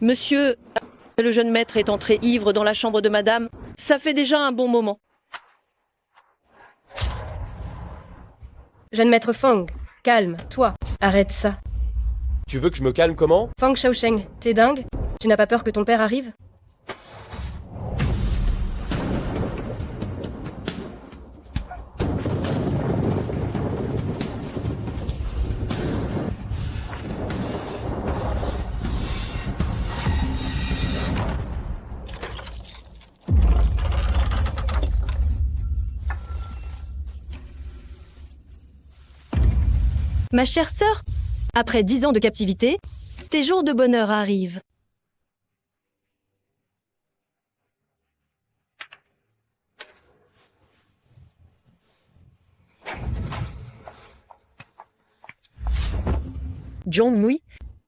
Monsieur, le jeune maître est entré ivre dans la chambre de madame. Ça fait déjà un bon moment. Jeune maître Fang, calme, toi, arrête ça. Tu veux que je me calme comment? Fang Shaosheng, t'es dingue? Tu n'as pas peur que ton père arrive? Ma chère sœur, après 10 ans de captivité, tes jours de bonheur arrivent. Zhongmui,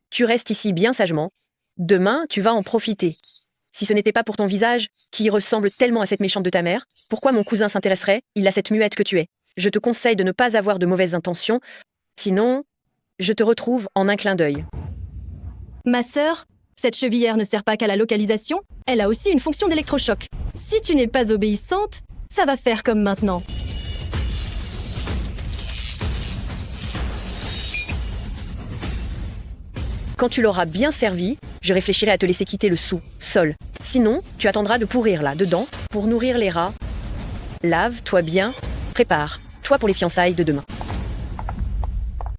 tu restes ici bien sagement. Demain, tu vas en profiter. Si ce n'était pas pour ton visage, qui ressemble tellement à cette méchante de ta mère, pourquoi mon cousin s'intéresserait? Il a cette muette que tu es. Je te conseille de ne pas avoir de mauvaises intentions, sinon, je te retrouve en un clin d'œil. Ma sœur, cette chevillère ne sert pas qu'à la localisation, elle a aussi une fonction d'électrochoc. Si tu n'es pas obéissante, ça va faire comme maintenant. Quand tu l'auras bien servi, je réfléchirai à te laisser quitter le sous-sol. Sinon, tu attendras de pourrir là, dedans, pour nourrir les rats. Lave-toi bien, prépare-toi pour les fiançailles de demain.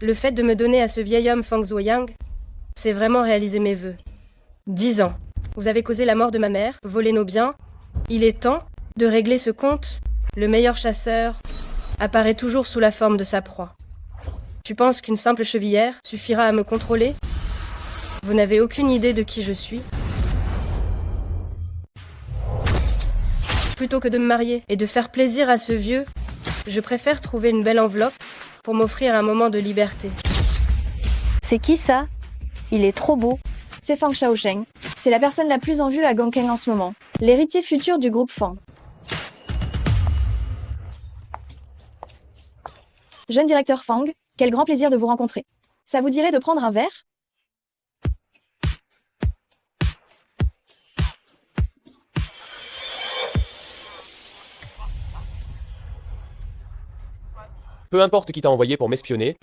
Le fait de me donner à ce vieil homme Fang Zuoyang, c'est vraiment réaliser mes vœux. 10 ans. Vous avez causé la mort de ma mère, volé nos biens. Il est temps de régler ce compte. Le meilleur chasseur apparaît toujours sous la forme de sa proie. Tu penses qu'une simple chevillère suffira à me contrôler? Vous n'avez aucune idée de qui je suis. Plutôt que de me marier et de faire plaisir à ce vieux, je préfère trouver une belle enveloppe pour m'offrir un moment de liberté. C'est qui ça? Il est trop beau. C'est Fang Shaosheng. C'est la personne la plus en vue à Gangkeng en ce moment. L'héritier futur du groupe Fang. Jeune directeur Fang, quel grand plaisir de vous rencontrer. Ça vous dirait de prendre un verre? Peu importe qui t'a envoyé pour m'espionner,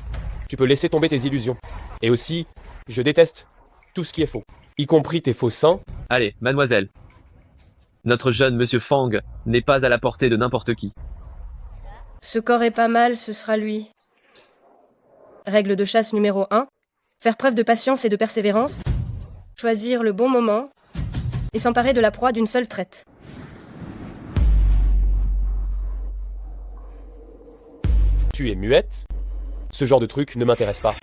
tu peux laisser tomber tes illusions. Et aussi, je déteste tout ce qui est faux, y compris tes faux seins. Allez, mademoiselle. Notre jeune monsieur Fang n'est pas à la portée de n'importe qui. Ce corps est pas mal, ce sera lui. Règle de chasse numéro 1. Faire preuve de patience et de persévérance. Choisir le bon moment et s'emparer de la proie d'une seule traite. Tu es muette? Ce genre de truc ne m'intéresse pas.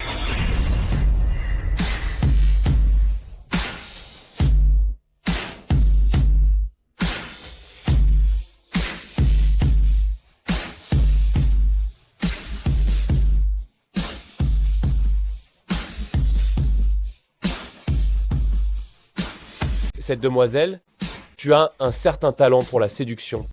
Cette demoiselle, tu as un certain talent pour la séduction.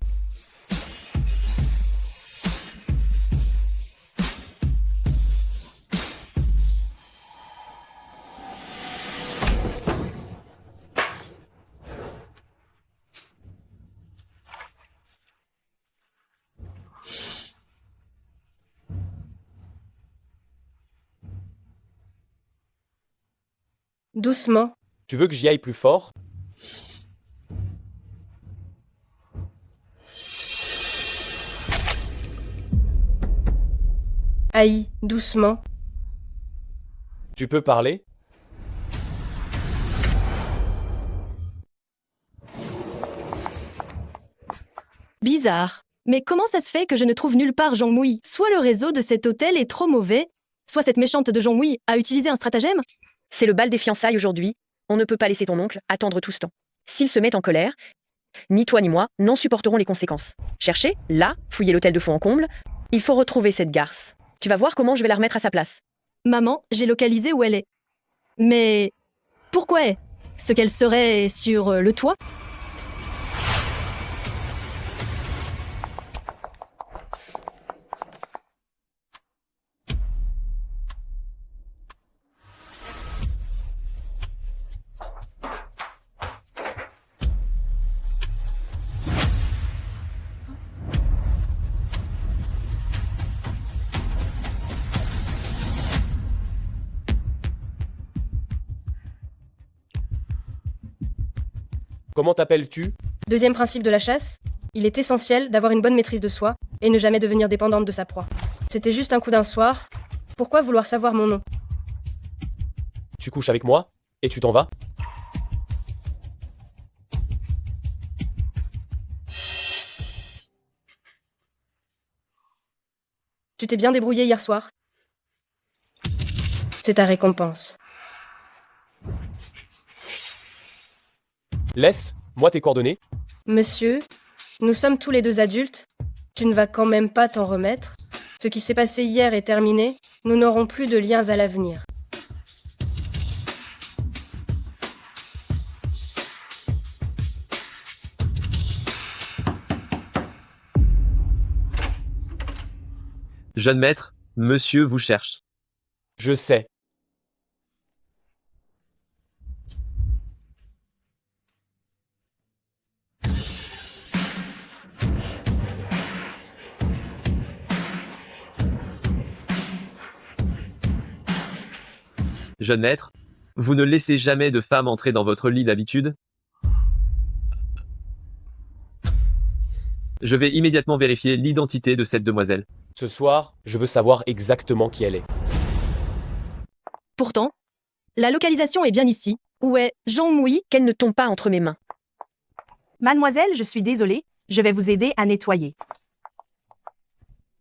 Doucement. Tu veux que j'y aille plus fort? Aïe, doucement. Tu peux parler? Bizarre. Mais comment ça se fait que je ne trouve nulle part Zhongmui? Soit le réseau de cet hôtel est trop mauvais, soit cette méchante de Zhongmui a utilisé un stratagème. C'est le bal des fiançailles aujourd'hui. On ne peut pas laisser ton oncle attendre tout ce temps. S'il se met en colère, ni toi ni moi n'en supporterons les conséquences. Cherchez, là, fouillez l'hôtel de fond en comble. Il faut retrouver cette garce. Tu vas voir comment je vais la remettre à sa place. Maman, j'ai localisé où elle est. Mais pourquoi ce qu'elle serait sur le toit? Comment t'appelles-tu? Deuxième principe de la chasse, il est essentiel d'avoir une bonne maîtrise de soi et ne jamais devenir dépendante de sa proie. C'était juste un coup d'un soir. Pourquoi vouloir savoir mon nom? Tu couches avec moi? Et tu t'en vas? Tu t'es bien débrouillé hier soir. C'est ta récompense. Laisse-moi tes coordonnées. Monsieur, nous sommes tous les deux adultes. Tu ne vas quand même pas t'en remettre. Ce qui s'est passé hier est terminé. Nous n'aurons plus de liens à l'avenir. Jeune maître, monsieur vous cherche. Je sais. Jeune maître, vous ne laissez jamais de femme entrer dans votre lit d'habitude? Je vais immédiatement vérifier l'identité de cette demoiselle. Ce soir, je veux savoir exactement qui elle est. Pourtant, la localisation est bien ici. Où est Jean Mouy? Qu'elle ne tombe pas entre mes mains. Mademoiselle, je suis désolée, je vais vous aider à nettoyer.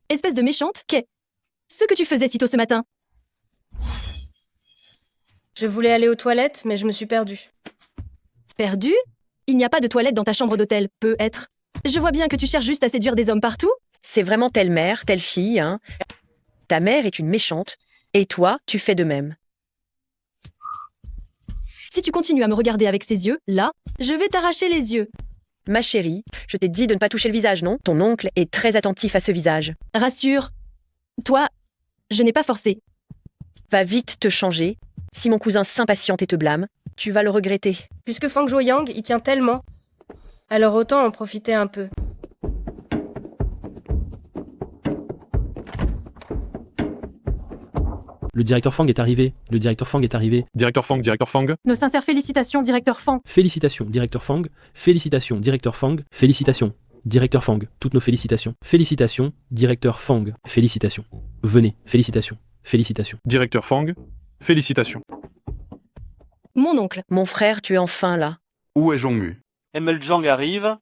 Espèce de méchante, qu'est ce que tu faisais si tôt ce matin? Je voulais aller aux toilettes, mais je me suis perdue. Perdu? Il n'y a pas de toilette dans ta chambre d'hôtel, peut-être. Je vois bien que tu cherches juste à séduire des hommes partout. C'est vraiment telle mère, telle fille, hein. Ta mère est une méchante, et toi, tu fais de même. Si tu continues à me regarder avec ces yeux, là, je vais t'arracher les yeux. Ma chérie, je t'ai dit de ne pas toucher le visage, non? Ton oncle est très attentif à ce visage. Rassure. Toi, je n'ai pas forcé. Va vite te changer. Si mon cousin s'impatiente et te blâme, tu vas le regretter. Puisque Fang Zhuoyang y tient tellement, alors autant en profiter un peu. Le directeur Fang est arrivé. Le directeur Fang est arrivé. Directeur Fang, directeur Fang. Nos sincères félicitations, directeur Fang. Félicitations, directeur Fang. Félicitations, directeur Fang. Félicitations, directeur Fang. Toutes nos félicitations. Félicitations, directeur Fang. Félicitations. Venez, félicitations. Félicitations. Directeur Fang, félicitations. Mon oncle. Mon frère, tu es enfin là. Où est Zhongmu? Emel Zhang arrive.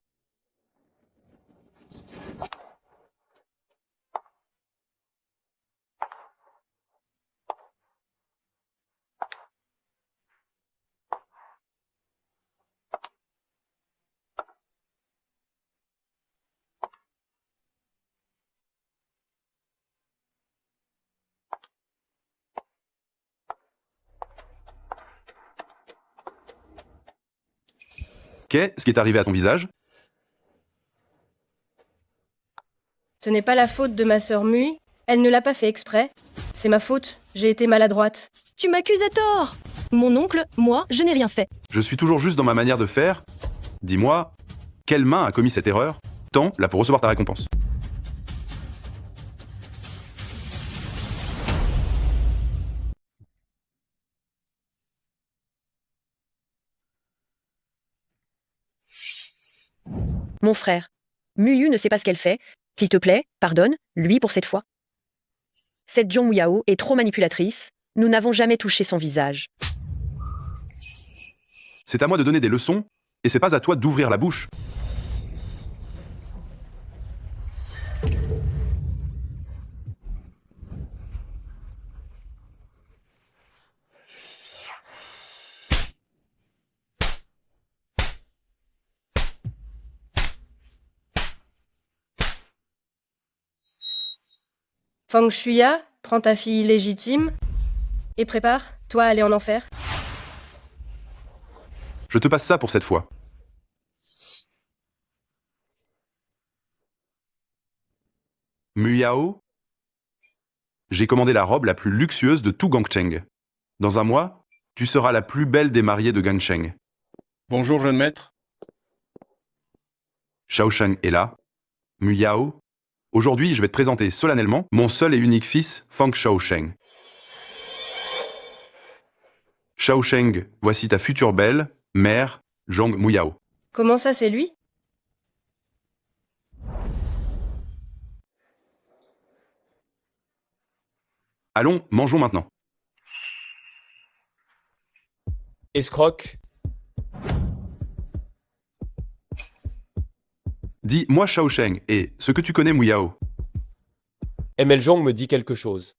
Qu'est-ce qui est arrivé à ton visage? Ce n'est pas la faute de ma sœur Mui. Elle ne l'a pas fait exprès. C'est ma faute. J'ai été maladroite. Tu m'accuses à tort. Mon oncle, moi, je n'ai rien fait. Je suis toujours juste dans ma manière de faire. Dis-moi, quelle main a commis cette erreur? Tends là pour recevoir ta récompense. Mon frère. Muyu ne sait pas ce qu'elle fait. S'il te plaît, pardonne, lui pour cette fois. Cette Zhong Yao est trop manipulatrice. Nous n'avons jamais touché son visage. C'est à moi de donner des leçons, et c'est pas à toi d'ouvrir la bouche. Fang Shuya, prends ta fille légitime et prépare-toi à aller en enfer. Je te passe ça pour cette fois. Muyao, j'ai commandé la robe la plus luxueuse de tout Gangcheng. Dans un mois, tu seras la plus belle des mariées de Gangcheng. Bonjour, jeune maître. Shaosheng est là. Muyao, aujourd'hui, je vais te présenter solennellement mon seul et unique fils, Fang Shaosheng. Shaosheng, voici ta future belle, mère, Zhong Muyao. Comment ça, c'est lui? Allons, mangeons maintenant. Escroc, Dis, moi Shao Sheng, et ce que tu connais Muyao. ML Jong me dit quelque chose.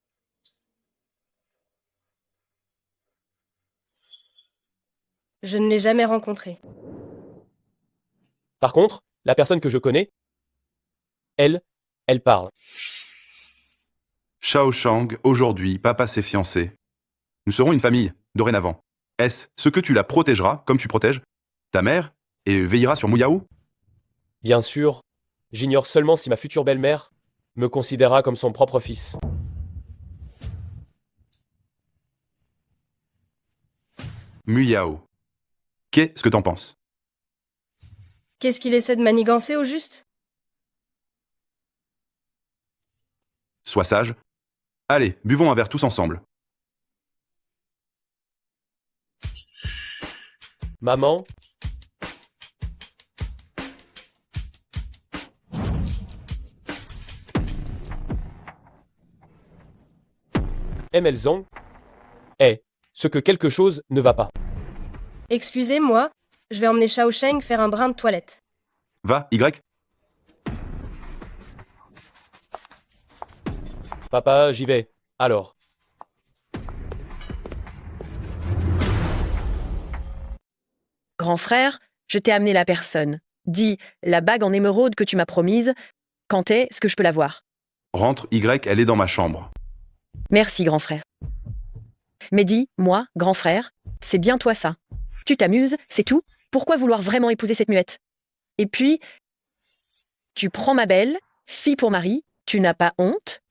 Je ne l'ai jamais rencontré. Par contre, la personne que je connais, elle parle. Shao Shang, aujourd'hui, papa s'est fiancé. Nous serons une famille, dorénavant. Est-ce ce que tu la protégeras, comme tu protèges ta mère, et veilleras sur Muyao? Bien sûr, j'ignore seulement si ma future belle-mère me considérera comme son propre fils. Muyao. Qu'est-ce que t'en penses? Qu'est-ce qu'il essaie de manigancer au juste? Sois sage. Allez, buvons un verre tous ensemble. Maman, ML Zong est ce que quelque chose ne va pas. Excusez-moi, je vais emmener Shao Sheng faire un brin de toilette. Va, Y. Papa, j'y vais. Alors. Grand frère, je t'ai amené la personne. Dis, la bague en émeraude que tu m'as promise, quand est-ce que je peux la voir? Rentre, Y, elle est dans ma chambre. Merci, grand frère. Mais dis, moi, grand frère, c'est bien toi ça. Tu t'amuses, c'est tout? Pourquoi vouloir vraiment épouser cette muette? Et puis, tu prends ma belle, fille pour mari, tu n'as pas honte?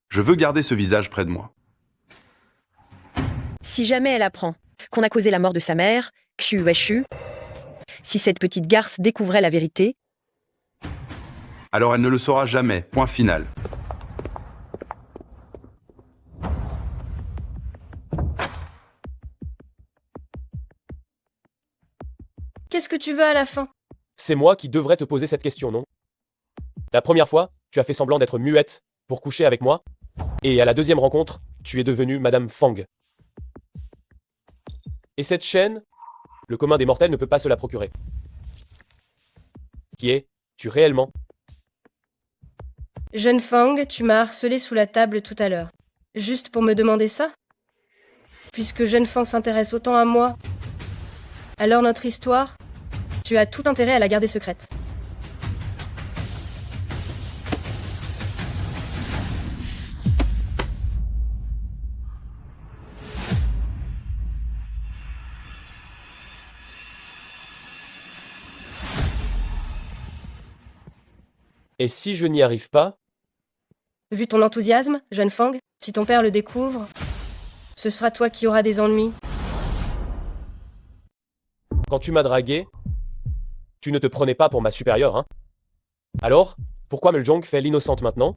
Je veux garder ce visage près de moi. Si jamais elle apprend qu'on a causé la mort de sa mère, Kshu, si cette petite garce découvrait la vérité, Alors elle ne le saura jamais, point final. Qu'est-ce que tu veux à la fin? C'est moi qui devrais te poser cette question, non? La première fois, tu as fait semblant d'être muette pour coucher avec moi, et à la deuxième rencontre, tu es devenue Madame Fang. Et cette chaîne, le commun des mortels ne peut pas se la procurer. Qui es-tu réellement? Jeune Fang, tu m'as harcelé sous la table tout à l'heure. Juste pour me demander ça? Puisque Jeune Fang s'intéresse autant à moi, alors notre histoire, tu as tout intérêt à la garder secrète. Et si je n'y arrive pas, Vu ton enthousiasme, Jeune Fang, si ton père le découvre, ce sera toi qui auras des ennuis. quand tu m'as dragué, tu ne te prenais pas pour ma supérieure, hein? Alors, pourquoi Meljong fait l'innocente maintenant?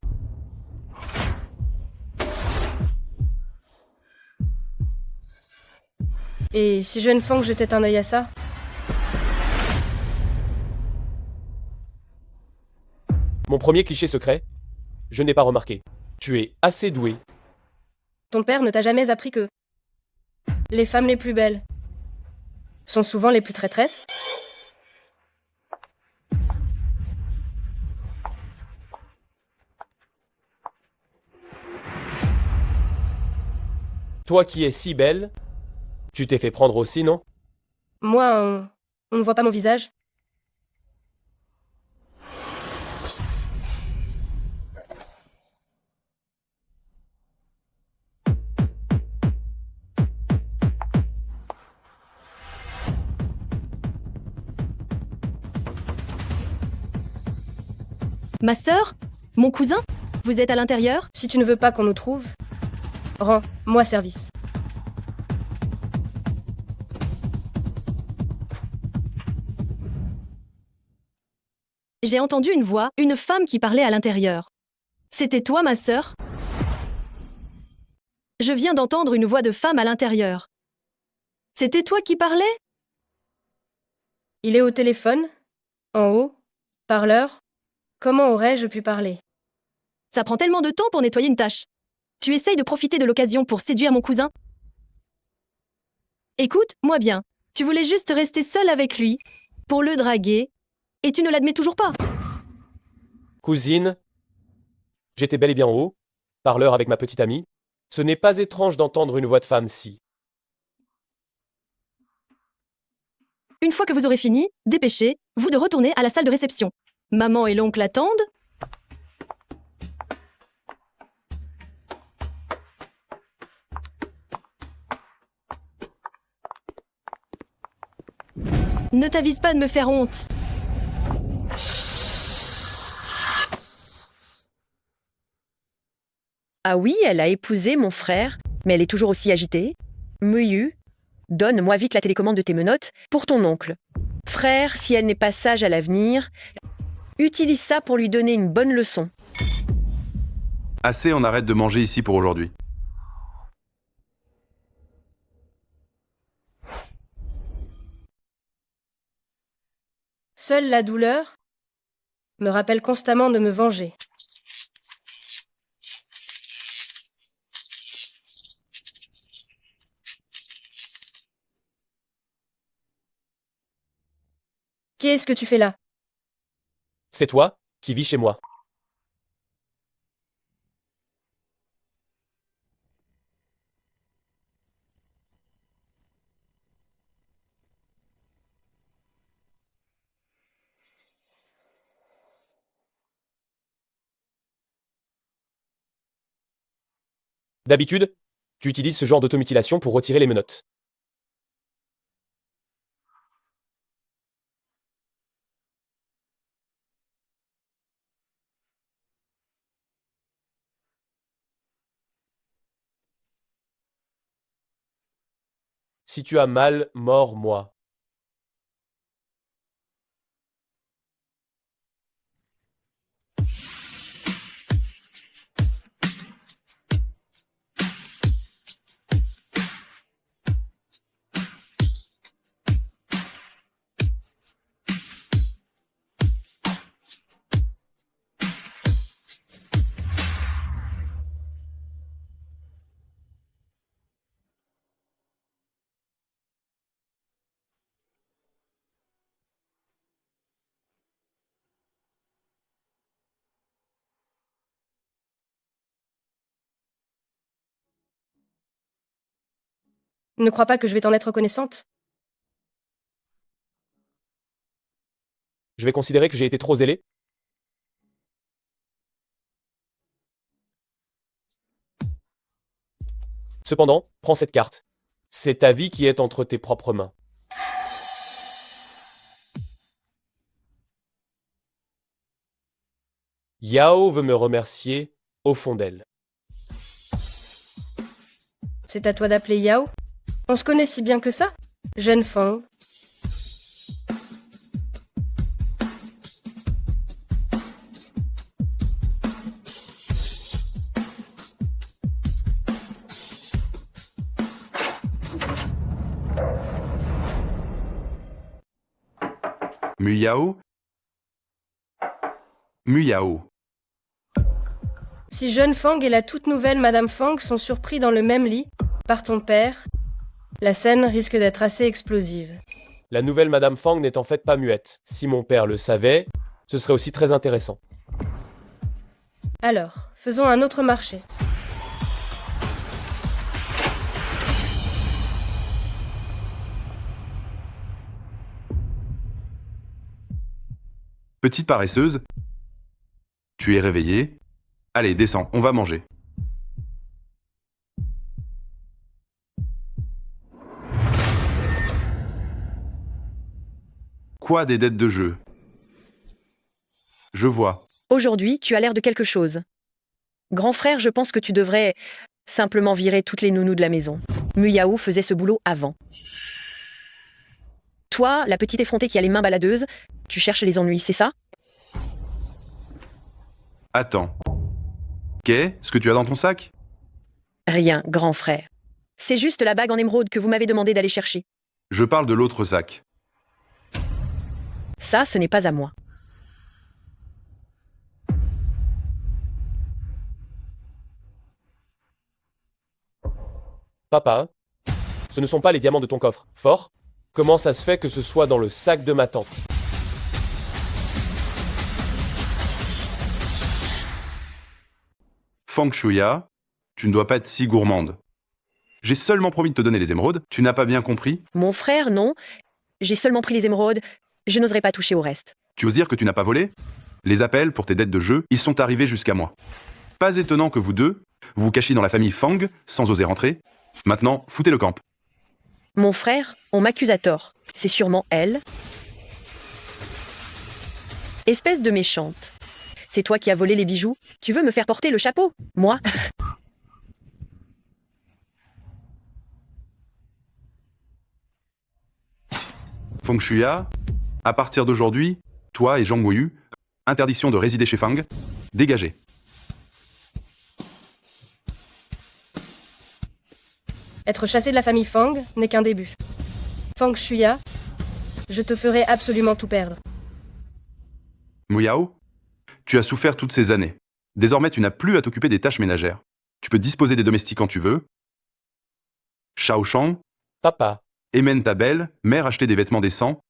Et si Jeune Fang jetait un œil à ça? Mon premier cliché secret, je n'ai pas remarqué. Tu es assez doué. Ton père ne t'a jamais appris que les femmes les plus belles sont souvent les plus traîtresses? Toi qui es si belle, tu t'es fait prendre aussi, non? Moi, on ne voit pas mon visage. Ma sœur? Mon cousin? Vous êtes à l'intérieur? Si tu ne veux pas qu'on nous trouve, rends-moi service. J'ai entendu une voix, une femme qui parlait à l'intérieur. C'était toi, ma sœur? Je viens d'entendre une voix de femme à l'intérieur. C'était toi qui parlais? Il est au téléphone? En haut? Parleur? Comment aurais-je pu parler? Ça prend tellement de temps pour nettoyer une tâche. Tu essayes de profiter de l'occasion pour séduire mon cousin? Écoute, moi bien. Tu voulais juste rester seul avec lui, pour le draguer, et tu ne l'admets toujours pas. Cousine, j'étais bel et bien en haut, parleur avec ma petite amie. Ce n'est pas étrange d'entendre une voix de femme si. Une fois que vous aurez fini, dépêchez-vous de retourner à la salle de réception. Maman et l'oncle attendent. Ne t'avise pas de me faire honte. Ah oui, elle a épousé mon frère, mais elle est toujours aussi agitée. Muyu, donne-moi vite la télécommande de tes menottes pour ton oncle. Frère, si elle n'est pas sage à l'avenir, utilise ça pour lui donner une bonne leçon. Assez, on arrête de manger ici pour aujourd'hui. Seule la douleur me rappelle constamment de me venger. Qu'est-ce que tu fais là? C'est toi qui vis chez moi. D'habitude, tu utilises ce genre d'automutilation pour retirer les menottes. Si tu as mal, mords-moi. Ne crois pas que je vais t'en être reconnaissante? Je vais considérer que j'ai été trop zélé. Cependant, prends cette carte. C'est ta vie qui est entre tes propres mains. Yao veut me remercier au fond d'elle. C'est à toi d'appeler Yao? On se connaît si bien que ça? Jeune Fang. Muyao? Muyao. Si Jeune Fang et la toute nouvelle Madame Fang sont surpris dans le même lit, par ton père, la scène risque d'être assez explosive. La nouvelle Madame Fang n'est en fait pas muette. Si mon père le savait, ce serait aussi très intéressant. Alors, faisons un autre marché. Petite paresseuse. Tu es réveillée. Allez, descends, on va manger. Quoi, des dettes de jeu? Je vois. Aujourd'hui, tu as l'air de quelque chose. Grand frère, je pense que tu devrais simplement virer toutes les nounous de la maison. Muyao faisait ce boulot avant. Toi, la petite effrontée qui a les mains baladeuses, tu cherches les ennuis, c'est ça? Attends. Qu'est-ce que tu as dans ton sac? Rien, grand frère. C'est juste la bague en émeraude que vous m'avez demandé d'aller chercher. Je parle de l'autre sac. Ça, ce n'est pas à moi. Papa, ce ne sont pas les diamants de ton coffre. Fort? Comment ça se fait que ce soit dans le sac de ma tante? Feng Shuya, tu ne dois pas être si gourmande. J'ai seulement promis de te donner les émeraudes, tu n'as pas bien compris? Mon frère, non. J'ai seulement pris les émeraudes. Je n'oserais pas toucher au reste. Tu oses dire que tu n'as pas volé? Les appels pour tes dettes de jeu, ils sont arrivés jusqu'à moi. Pas étonnant que vous deux, vous vous cachiez dans la famille Fang sans oser rentrer. Maintenant, foutez le camp. Mon frère, on m'accuse à tort. C'est sûrement elle. Espèce de méchante. C'est toi qui as volé les bijoux? Tu veux me faire porter le chapeau? Moi? Feng Shuya, à partir d'aujourd'hui, toi et Zhang Guoyu, interdiction de résider chez Fang, dégagez. Être chassé de la famille Fang n'est qu'un début. Feng Shuya, je te ferai absolument tout perdre. Muyao, tu as souffert toutes ces années. Désormais, tu n'as plus à t'occuper des tâches ménagères. Tu peux disposer des domestiques quand tu veux. Shao Shang, Papa, emmène ta belle, mère acheter des vêtements décents,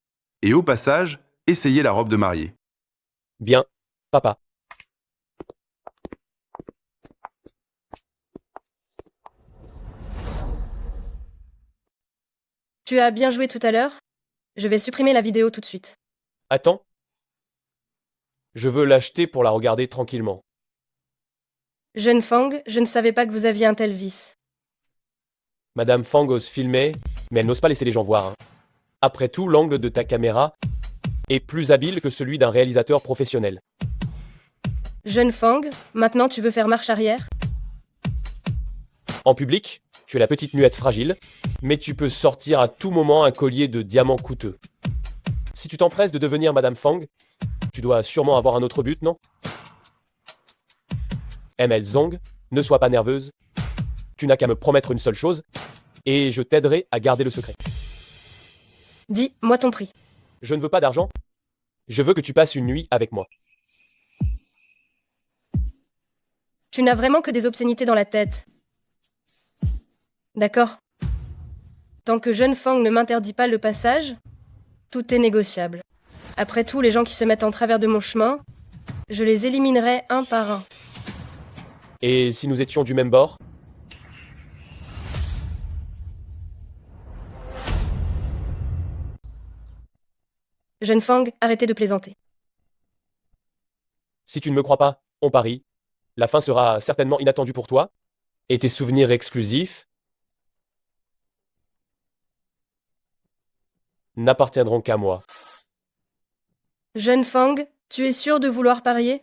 et au passage, essayer la robe de mariée. bien, papa. Tu as bien joué tout à l'heure. Je vais supprimer la vidéo tout de suite. Attends. Je veux l'acheter pour la regarder tranquillement. Jeune Fang, je ne savais pas que vous aviez un tel vice. Madame Fang ose filmer, mais elle n'ose pas laisser les gens voir. Après tout, l'angle de ta caméra est plus habile que celui d'un réalisateur professionnel. Jeune Fang, maintenant tu veux faire marche arrière? En public, tu es la petite muette fragile, mais tu peux sortir à tout moment un collier de diamants coûteux. Si tu t'empresses de devenir Madame Fang, tu dois sûrement avoir un autre but, non? ML Zong, ne sois pas nerveuse. Tu n'as qu'à me promettre une seule chose, et je t'aiderai à garder le secret. Dis, moi ton prix. Je ne veux pas d'argent. Je veux que tu passes une nuit avec moi. Tu n'as vraiment que des obscénités dans la tête. D'accord. Tant que Jeune Fang ne m'interdit pas le passage, tout est négociable. Après tout, les gens qui se mettent en travers de mon chemin, je les éliminerai un par un. Et si nous étions du même bord? Jeune Fang, arrêtez de plaisanter. Si tu ne me crois pas, on parie. La fin sera certainement inattendue pour toi, et tes souvenirs exclusifs n'appartiendront qu'à moi. Jeune Fang, tu es sûr de vouloir parier?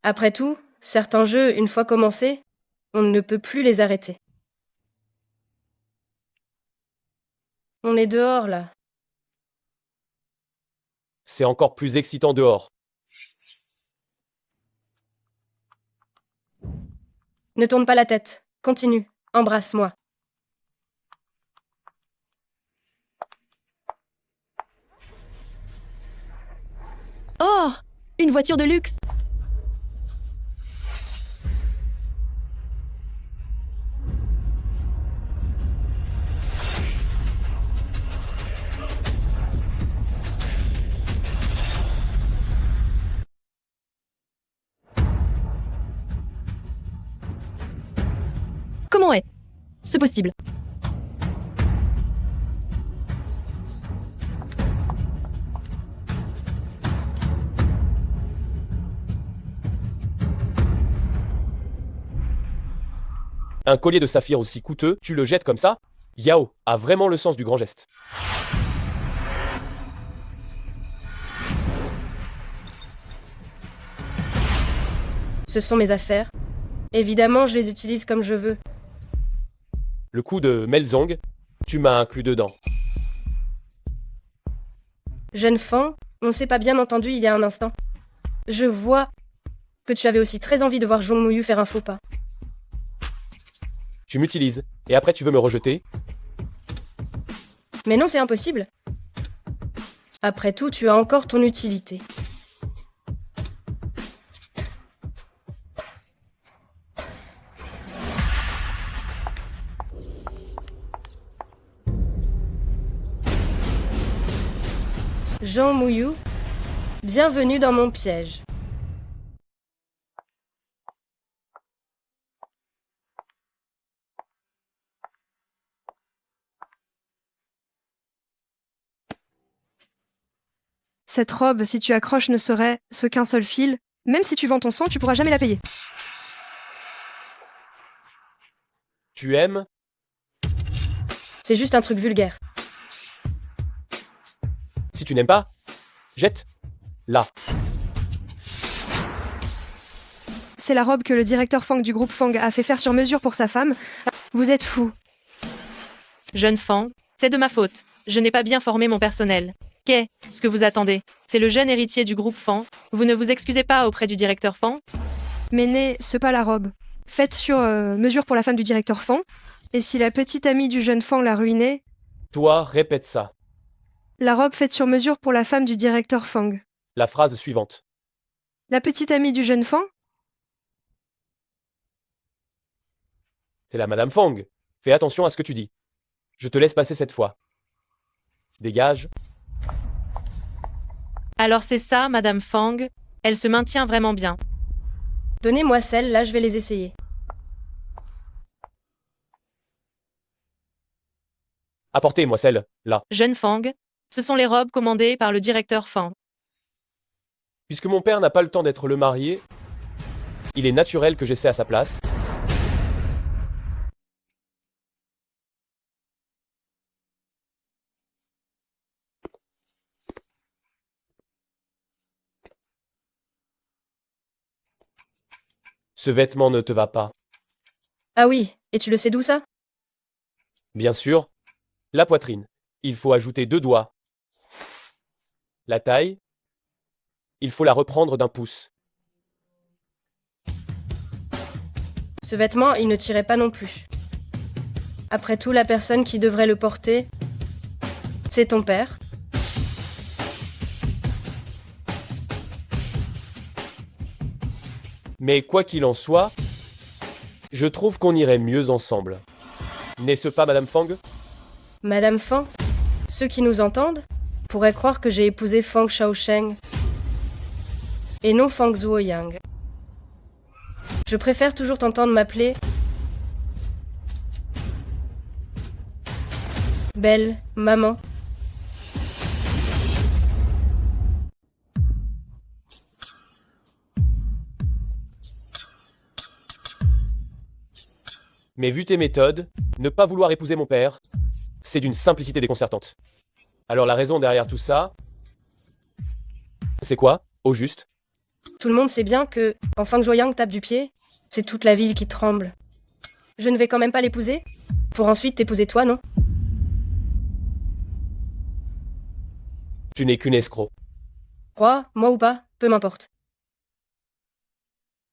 Après tout, certains jeux, une fois commencés, on ne peut plus les arrêter. On est dehors, là. C'est encore plus excitant dehors. Ne tourne pas la tête. Continue. Embrasse-moi. Oh, une voiture de luxe. Comment est-ce possible? Un collier de saphir aussi coûteux, tu le jettes comme ça? Yao a vraiment le sens du grand geste. Ce sont mes affaires. Évidemment, je les utilise comme je veux. Le coup de Melzong, tu m'as inclus dedans. Jeune Fang, on s'est pas bien entendu il y a un instant. Je vois que tu avais aussi très envie de voir Zhong Muyu faire un faux pas. Tu m'utilises, et après tu veux me rejeter? Mais non, c'est impossible. Après tout, tu as encore ton utilité. Jean Mouillou, bienvenue dans mon piège. Cette robe, si tu accroches, ne serait ce qu'un seul fil. Même si tu vends ton sang, tu pourras jamais la payer. Tu aimes? C'est juste un truc vulgaire. Si tu n'aimes pas, jette. Là. C'est la robe que le directeur Fang du groupe Fang a fait faire sur mesure pour sa femme. Vous êtes fou. Jeune Fang, c'est de ma faute. Je n'ai pas bien formé mon personnel. Qu'est-ce que vous attendez? C'est le jeune héritier du groupe Fang. Vous ne vous excusez pas auprès du directeur Fang? Mais n'est-ce pas la robe faite sur mesure pour la femme du directeur Fang? Et si la petite amie du jeune Fang l'a ruinée? Toi, répète ça. La robe faite sur mesure pour la femme du directeur Fang. La phrase suivante. La petite amie du jeune Fang? C'est la Madame Fang. Fais attention à ce que tu dis. Je te laisse passer cette fois. Dégage. Alors c'est ça, Madame Fang. Elle se maintient vraiment bien. Donnez-moi celles, là je vais les essayer. Apportez-moi celle, là. Jeune Fang, ce sont les robes commandées par le directeur Fang. Puisque mon père n'a pas le temps d'être le marié, il est naturel que j'essaie à sa place. Ce vêtement ne te va pas. Ah oui, et tu le sais d'où ça? Bien sûr. La poitrine. Il faut ajouter 2 doigts. La taille. Il faut la reprendre d'1 pouce. Ce vêtement, il ne tirait pas non plus. Après tout, la personne qui devrait le porter, c'est ton père. Mais quoi qu'il en soit, je trouve qu'on irait mieux ensemble. N'est-ce pas, Madame Fang? Madame Fang, ceux qui nous entendent pourraient croire que j'ai épousé Fang Shaosheng et non Fang Zuoyang. Je préfère toujours t'entendre m'appeler belle maman. Mais vu tes méthodes, ne pas vouloir épouser mon père, c'est d'une simplicité déconcertante. Alors la raison derrière tout ça, c'est quoi, au juste? Tout le monde sait bien que, quand Fang Zhuoyang tape du pied, c'est toute la ville qui tremble. Je ne vais quand même pas l'épouser, pour ensuite t'épouser toi, non? Tu n'es qu'une escroc. Crois, moi ou pas, peu m'importe.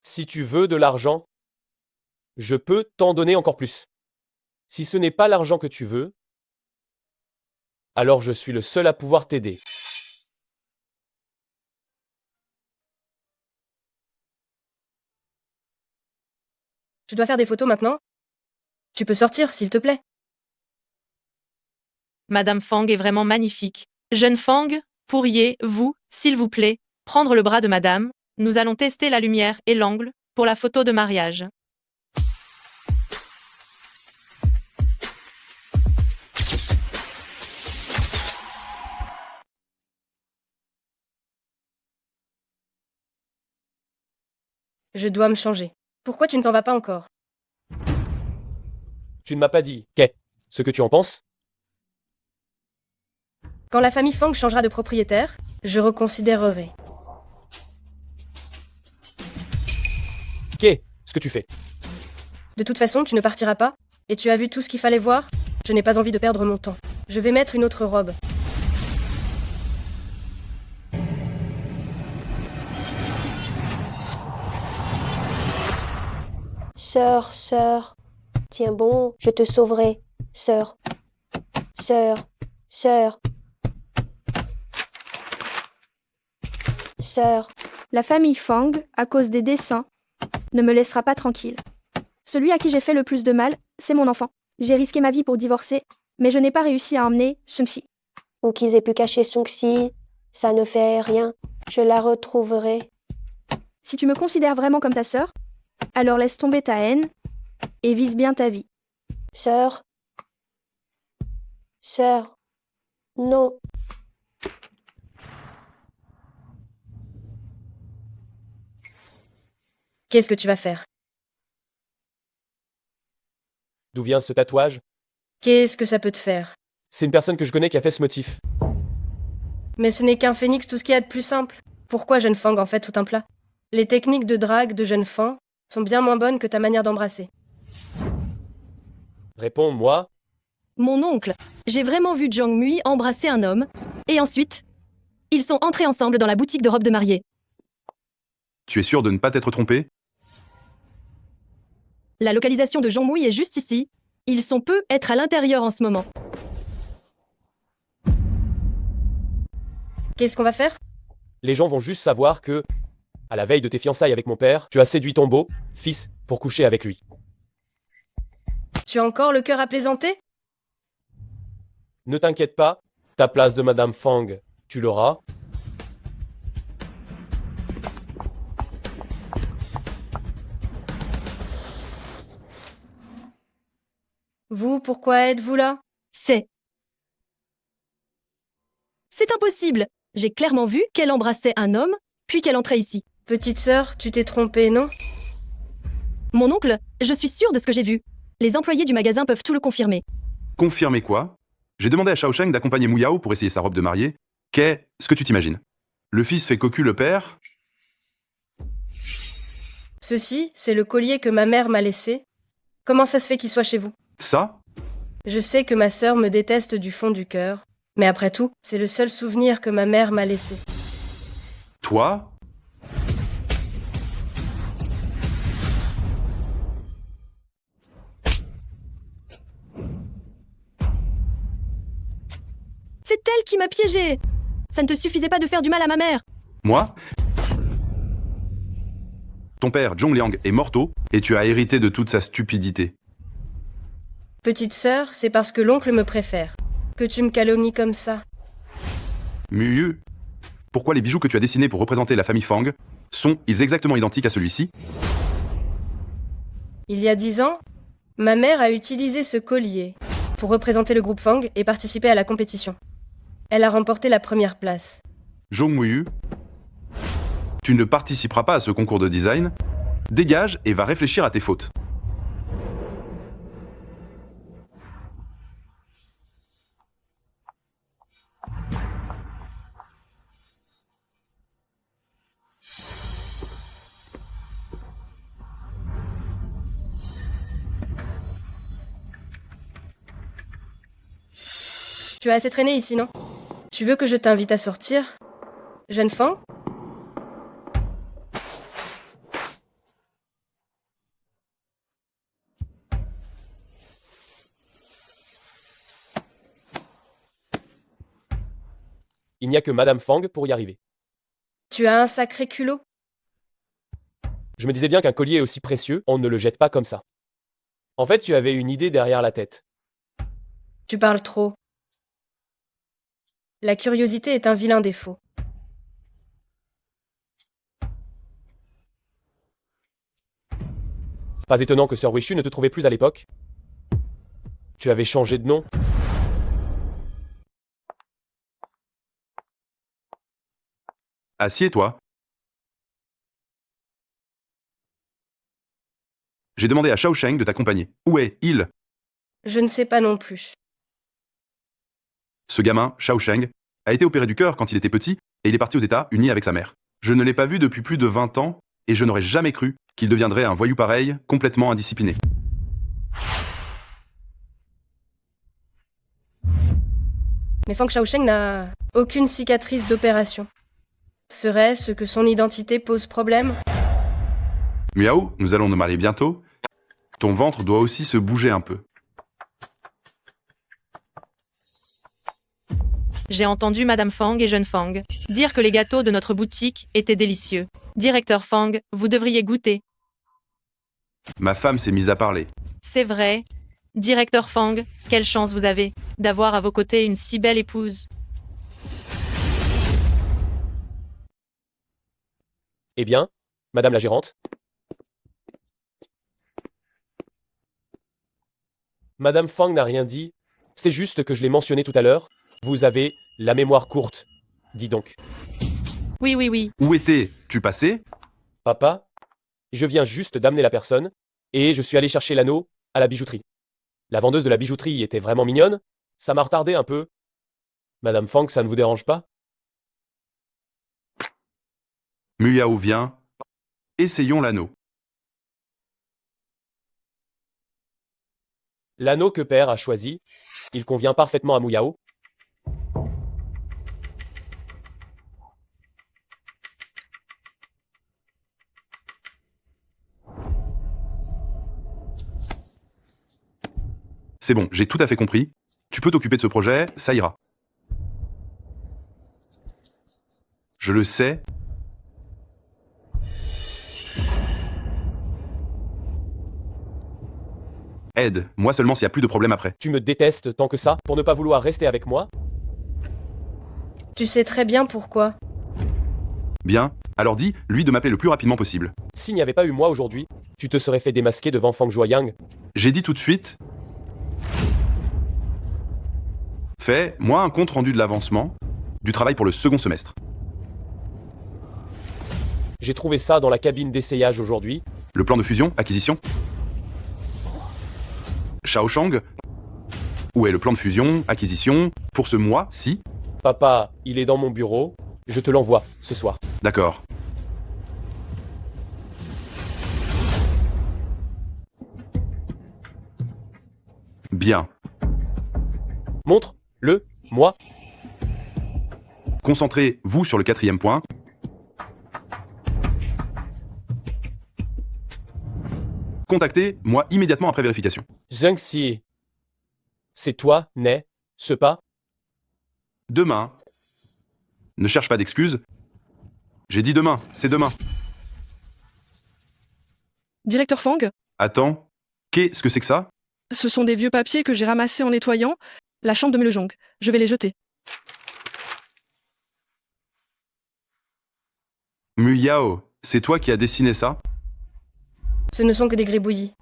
Si tu veux de l'argent, je peux t'en donner encore plus. Si ce n'est pas l'argent que tu veux, alors je suis le seul à pouvoir t'aider. Je dois faire des photos maintenant. Tu peux sortir, s'il te plaît. Madame Fang est vraiment magnifique. Jeune Fang, pourriez-vous, s'il vous plaît, prendre le bras de Madame? Nous allons tester la lumière et l'angle pour la photo de mariage. Je dois me changer. Pourquoi tu ne t'en vas pas encore? Tu ne m'as pas dit, ce que tu en penses? Quand la famille Fang changera de propriétaire, je reconsidérerai. Ce que tu fais? De toute façon, tu ne partiras pas, et tu as vu tout ce qu'il fallait voir? Je n'ai pas envie de perdre mon temps. Je vais mettre une autre robe. Sœur, tiens bon, je te sauverai. Sœur. Sœur, La famille Fang, à cause des dessins, ne me laissera pas tranquille. Celui à qui j'ai fait le plus de mal, c'est mon enfant. J'ai risqué ma vie pour divorcer, mais je n'ai pas réussi à emmener Sung-si. ou qu'ils aient pu cacher Sung-si, ça ne fait rien. Je la retrouverai. Si tu me considères vraiment comme ta sœur, alors laisse tomber ta haine et vise bien ta vie. Sœur. Sœur. Non. Qu'est-ce que tu vas faire? D'où vient ce tatouage? Qu'est-ce que ça peut te faire? C'est une personne que je connais qui a fait ce motif. Mais ce n'est qu'un phénix, tout ce qu'il y a de plus simple. Pourquoi Jeune Fang en fait tout un plat? Les techniques de drague de Jeune Fang sont bien moins bonnes que ta manière d'embrasser. Réponds, moi. Mon oncle, j'ai vraiment vu Zhang Mui embrasser un homme, et ensuite, ils sont entrés ensemble dans la boutique de robes de mariée. Tu es sûr de ne pas t'être trompé? La localisation de Zhang Mui est juste ici. Ils sont peu être à l'intérieur en ce moment. Qu'est-ce qu'on va faire? Les gens vont juste savoir que, à la veille de tes fiançailles avec mon père, tu as séduit ton beau fils pour coucher avec lui. Tu as encore le cœur à plaisanter? Ne t'inquiète pas, ta place de Madame Fang, tu l'auras. Vous, pourquoi êtes-vous là? C'est impossible. J'ai clairement vu qu'elle embrassait un homme, puis qu'elle entrait ici. Petite sœur, tu t'es trompée, non? Mon oncle, je suis sûre de ce que j'ai vu. Les employés du magasin peuvent tout le confirmer. Confirmer quoi? J'ai demandé à Shaosheng d'accompagner Muyao pour essayer sa robe de mariée. Qu'est-ce que tu t'imagines? Le fils fait cocu le père? Ceci, c'est le collier que ma mère m'a laissé. Comment ça se fait qu'il soit chez vous? Ça? Je sais que ma sœur me déteste du fond du cœur, mais après tout, c'est le seul souvenir que ma mère m'a laissé. Toi? C'est elle qui m'a piégée. Ça ne te suffisait pas de faire du mal à ma mère. Moi? Ton père, Zhong Liang, est morto, et tu as hérité de toute sa stupidité. Petite sœur, c'est parce que l'oncle me préfère que tu me calomnies comme ça. Muyu, pourquoi les bijoux que tu as dessinés pour représenter la famille Fang sont-ils exactement identiques à celui-ci? Il y a 10 ans, ma mère a utilisé ce collier pour représenter le groupe Fang et participer à la compétition. Elle a remporté la première place. Zhong Muyu, tu ne participeras pas à ce concours de design. Dégage et va réfléchir à tes fautes. Tu as assez traîné ici, non? Tu veux que je t'invite à sortir? Jeune Fang? Il n'y a que Madame Fang pour y arriver. Tu as un sacré culot. Je me disais bien qu'un collier aussi précieux, on ne le jette pas comme ça. En fait, tu avais une idée derrière la tête. Tu parles trop. La curiosité est un vilain défaut. Pas étonnant que Sir Wishu ne te trouvait plus à l'époque. Tu avais changé de nom. Assieds-toi. J'ai demandé à Shaosheng de t'accompagner. Où est-il? Je ne sais pas non plus. Ce gamin, Shaosheng, a été opéré du cœur quand il était petit et il est parti aux États-Unis avec sa mère. Je ne l'ai pas vu depuis plus de 20 ans et je n'aurais jamais cru qu'il deviendrait un voyou pareil, complètement indiscipliné. Mais Fang Shaosheng n'a aucune cicatrice d'opération. Serait-ce que son identité pose problème? Miao, nous allons nous marier bientôt. Ton ventre doit aussi se bouger un peu. J'ai entendu Madame Fang et Jeune Fang dire que les gâteaux de notre boutique étaient délicieux. Directeur Fang, vous devriez goûter. Ma femme s'est mise à parler. C'est vrai. Directeur Fang, quelle chance vous avez d'avoir à vos côtés une si belle épouse. Eh bien, Madame la gérante? Madame Fang n'a rien dit. C'est juste que je l'ai mentionné tout à l'heure. Vous avez la mémoire courte. Dis donc. Oui, oui, oui. Où étais-tu passé? Papa, je viens juste d'amener la personne et je suis allé chercher l'anneau à la bijouterie. La vendeuse de la bijouterie était vraiment mignonne. Ça m'a retardé un peu. Madame Fang, ça ne vous dérange pas? Muyao vient. Essayons l'anneau. L'anneau que Père a choisi, il convient parfaitement à Muyao. C'est bon, j'ai tout à fait compris. Tu peux t'occuper de ce projet, ça ira. Je le sais. Aide, moi seulement s'il n'y a plus de problème après. Tu me détestes tant que ça pour ne pas vouloir rester avec moi? Tu sais très bien pourquoi. Bien, alors dis, lui de m'appeler le plus rapidement possible. S'il n'y avait pas eu moi aujourd'hui, tu te serais fait démasquer devant Fang Joyang. J'ai dit tout de suite. Fais-moi un compte rendu de l'avancement du travail pour le second semestre. J'ai trouvé ça dans la cabine d'essayage aujourd'hui. Le plan de fusion, acquisition. Shaoshang. Où est le plan de fusion, acquisition, pour ce mois-ci? Papa, il est dans mon bureau. Je te l'envoie ce soir. D'accord. Bien. Montre-le, moi. Concentrez-vous sur le 4e point. Contactez-moi immédiatement après vérification. Zheng Xi. C'est toi, n'est-ce pas? Demain. Ne cherche pas d'excuses. J'ai dit demain, c'est demain. Directeur Fang, Attends, qu'est-ce que c'est que ça? ce sont des vieux papiers que j'ai ramassés en nettoyant la chambre de Melejong. Je vais les jeter. Muyao, c'est toi qui as dessiné ça? Ce ne sont que des gribouillis.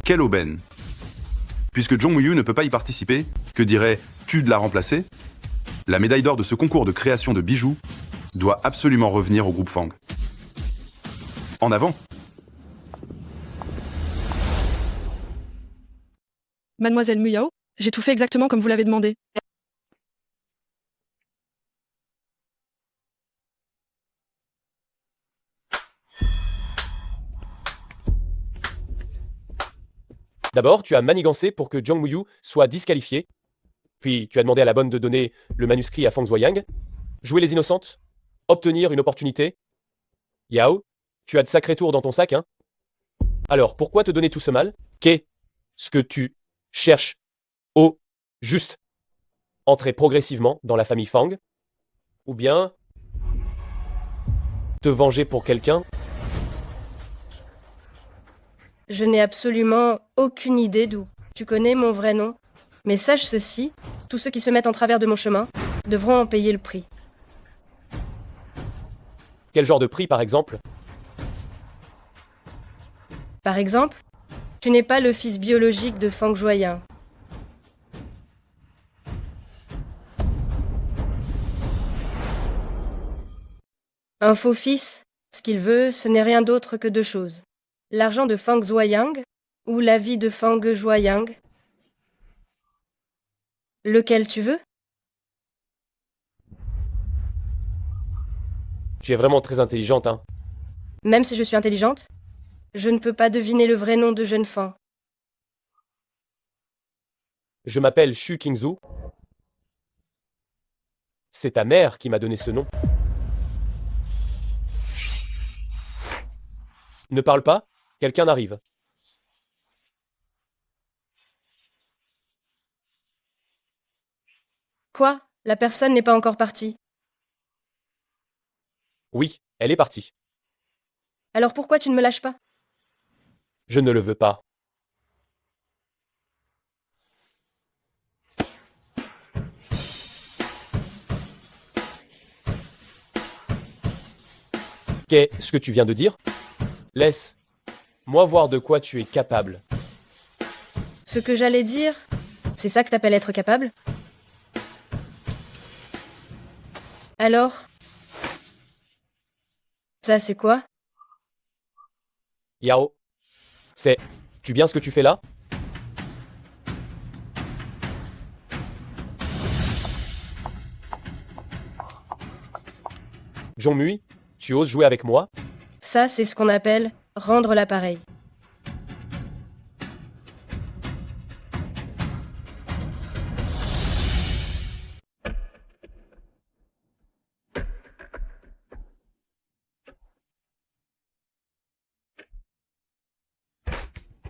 Quelle aubaine. Puisque Zhong Muyu ne peut pas y participer, que dirais-tu de la remplacer? La médaille d'or de ce concours de création de bijoux doit absolument revenir au groupe Fang. En avant! Mademoiselle Muyao, j'ai tout fait exactement comme vous l'avez demandé. D'abord, tu as manigancé pour que Zhang Muyu soit disqualifié. Puis, tu as demandé à la bonne de donner le manuscrit à Fang Zuoyang. Jouer les innocentes. Obtenir une opportunité. Yao, tu as de sacrés tours dans ton sac, hein? Alors, pourquoi te donner tout ce mal? Qu'est-ce que tu cherches au juste? Entrer progressivement dans la famille Fang? Ou bien te venger pour quelqu'un? Je n'ai absolument aucune idée d'où. Tu connais mon vrai nom. Mais sache ceci, tous ceux qui se mettent en travers de mon chemin devront en payer le prix. Quel genre de prix, par exemple? Par exemple, tu n'es pas le fils biologique de Fang Joyang. Un faux fils, ce qu'il veut, ce n'est rien d'autre que deux choses. L'argent de Fang Zuoyang ou la vie de Fang Joyang. Lequel tu veux? Tu es vraiment très intelligente, hein? Même si je suis intelligente, je ne peux pas deviner le vrai nom de Jeune Fang. Je m'appelle Xu Qingzhu. C'est ta mère qui m'a donné ce nom. Ne parle pas, quelqu'un arrive. Quoi? La personne n'est pas encore partie. Oui, elle est partie. Alors pourquoi tu ne me lâches pas? Je ne le veux pas. Qu'est-ce que tu viens de dire? Laisse-moi voir de quoi tu es capable. Ce que j'allais dire, c'est ça que t'appelles être capable? Alors? Ça, c'est quoi? Yao. Tu bien ce que tu fais là? Jongmui, tu oses jouer avec moi? Ça, c'est ce qu'on appelle rendre l'appareil.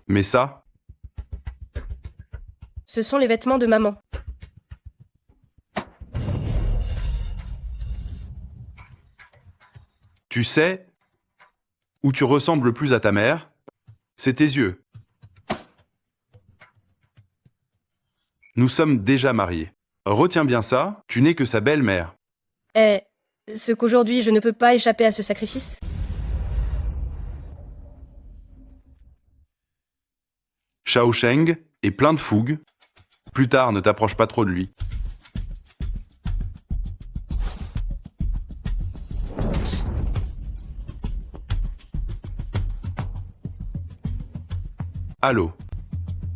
Mais ça, Ce sont les vêtements de maman. tu sais, où tu ressembles le plus à ta mère, c'est tes yeux. Nous sommes déjà mariés. Retiens bien ça, tu n'es que sa belle-mère. Eh, ce qu'aujourd'hui je ne peux pas échapper à ce sacrifice? Shao Sheng est plein de fougue. Plus tard, ne t'approche pas trop de lui. Allô?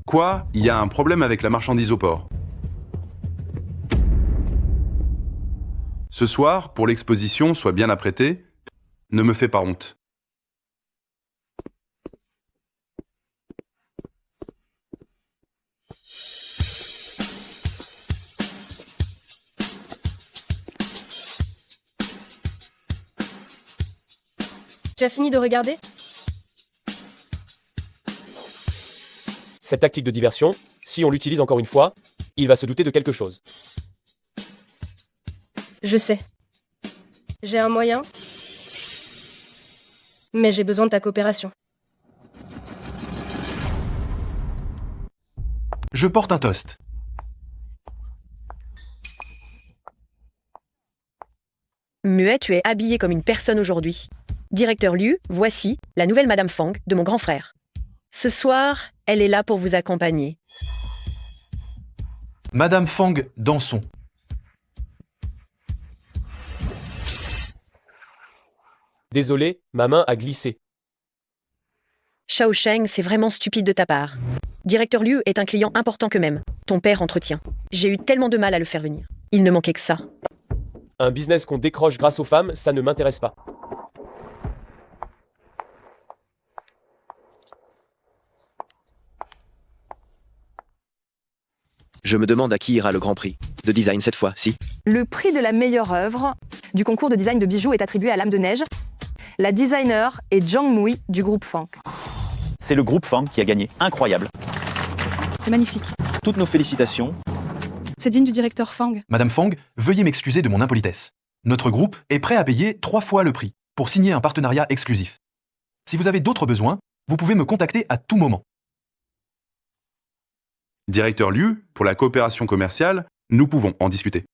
Quoi? Il y a un problème avec la marchandise au port. Ce soir, pour l'exposition, sois bien apprêté. Ne me fais pas honte. Tu as fini de regarder? Cette tactique de diversion, si on l'utilise encore une fois, il va se douter de quelque chose. Je sais. J'ai un moyen. Mais j'ai besoin de ta coopération. Je porte un toast. Muet, tu es habillé comme une personne aujourd'hui. Directeur Liu, voici la nouvelle Madame Fang de mon grand frère. Ce soir, elle est là pour vous accompagner. Madame Fang, dansons. Désolé, ma main a glissé. Shao Sheng, c'est vraiment stupide de ta part. Directeur Liu est un client important que même. Ton père entretient. J'ai eu tellement de mal à le faire venir. Il ne manquait que ça. Un business qu'on décroche grâce aux femmes, ça ne m'intéresse pas. Je me demande à qui ira le grand prix de design cette fois-ci. Le prix de la meilleure œuvre du concours de design de bijoux est attribué à l'âme de neige. La designer est Zhang Mui du groupe Fang. C'est le groupe Fang qui a gagné. Incroyable. C'est magnifique. Toutes nos félicitations. C'est digne du directeur Fang. Madame Fang, veuillez m'excuser de mon impolitesse. Notre groupe est prêt à payer 3 fois le prix pour signer un partenariat exclusif. Si vous avez d'autres besoins, vous pouvez me contacter à tout moment. Directeur Liu, pour la coopération commerciale, nous pouvons en discuter.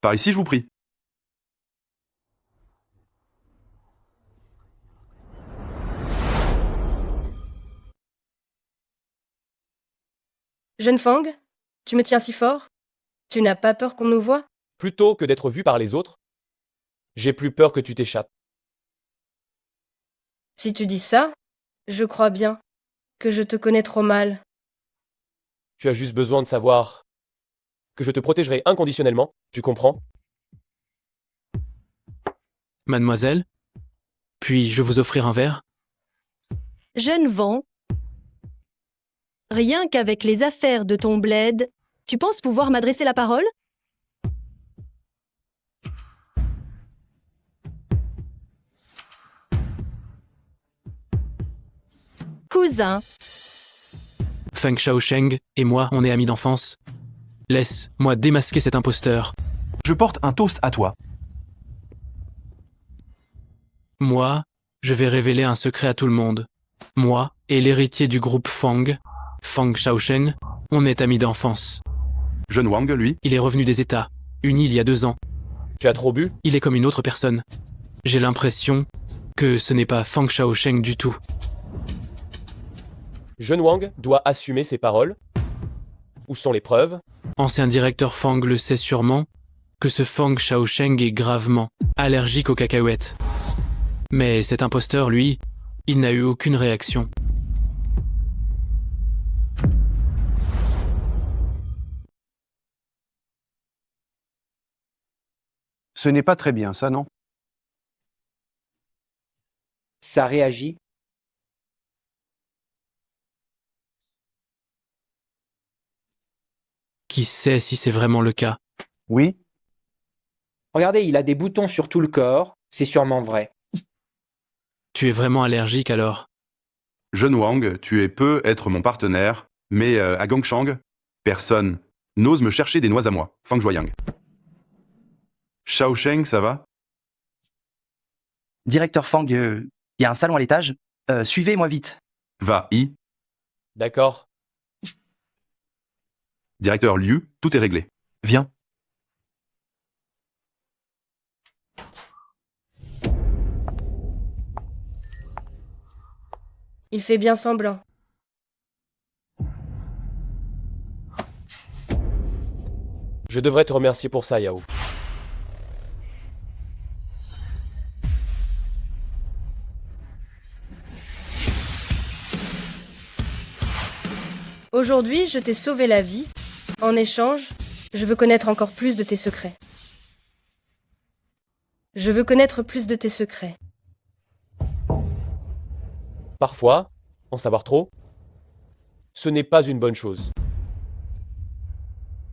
Par ici, je vous prie. Jeune Fang, tu me tiens si fort? Tu n'as pas peur qu'on nous voie? Plutôt que d'être vu par les autres, j'ai plus peur que tu t'échappes. Si tu dis ça, je crois bien que je te connais trop mal. Tu as juste besoin de savoir que je te protégerai inconditionnellement, tu comprends? Mademoiselle, puis-je vous offrir un verre? Jeune vent, rien qu'avec les affaires de ton bled, tu penses pouvoir m'adresser la parole? Cousin, Feng Shaosheng et moi, on est amis d'enfance. Laisse-moi démasquer cet imposteur. Je porte un toast à toi. Moi, je vais révéler un secret à tout le monde. Moi et l'héritier du groupe Fang, Fang Shaosheng, on est amis d'enfance. Jeune Wang, lui, Il est revenu des États-Unis il y a 2 ans. Tu as trop bu? Il est comme une autre personne. J'ai l'impression que ce n'est pas Fang Shaosheng du tout. Jeune Wang doit assumer ses paroles. Où sont les preuves? Ancien directeur Fang le sait sûrement que ce Fang Shaosheng est gravement allergique aux cacahuètes. Mais cet imposteur, lui, il n'a eu aucune réaction. Ce n'est pas très bien, ça, non? Ça réagit. Qui sait si c'est vraiment le cas? Oui. Regardez, il a des boutons sur tout le corps. C'est sûrement vrai. Tu es vraiment allergique alors? Jeune Wang, tu es peu être mon partenaire, mais à Gongshang, personne n'ose me chercher des noix à moi. Fang Joyang. Shaosheng, ça va? Directeur Fang, il y a un salon à l'étage. Suivez-moi vite. Va, y. D'accord. Directeur Liu, tout est réglé. Viens. Il fait bien semblant. Je devrais te remercier pour ça, Yao. Aujourd'hui, je t'ai sauvé la vie. En échange, je veux connaître encore plus de tes secrets. Je veux connaître plus de tes secrets. Parfois, en savoir trop, ce n'est pas une bonne chose.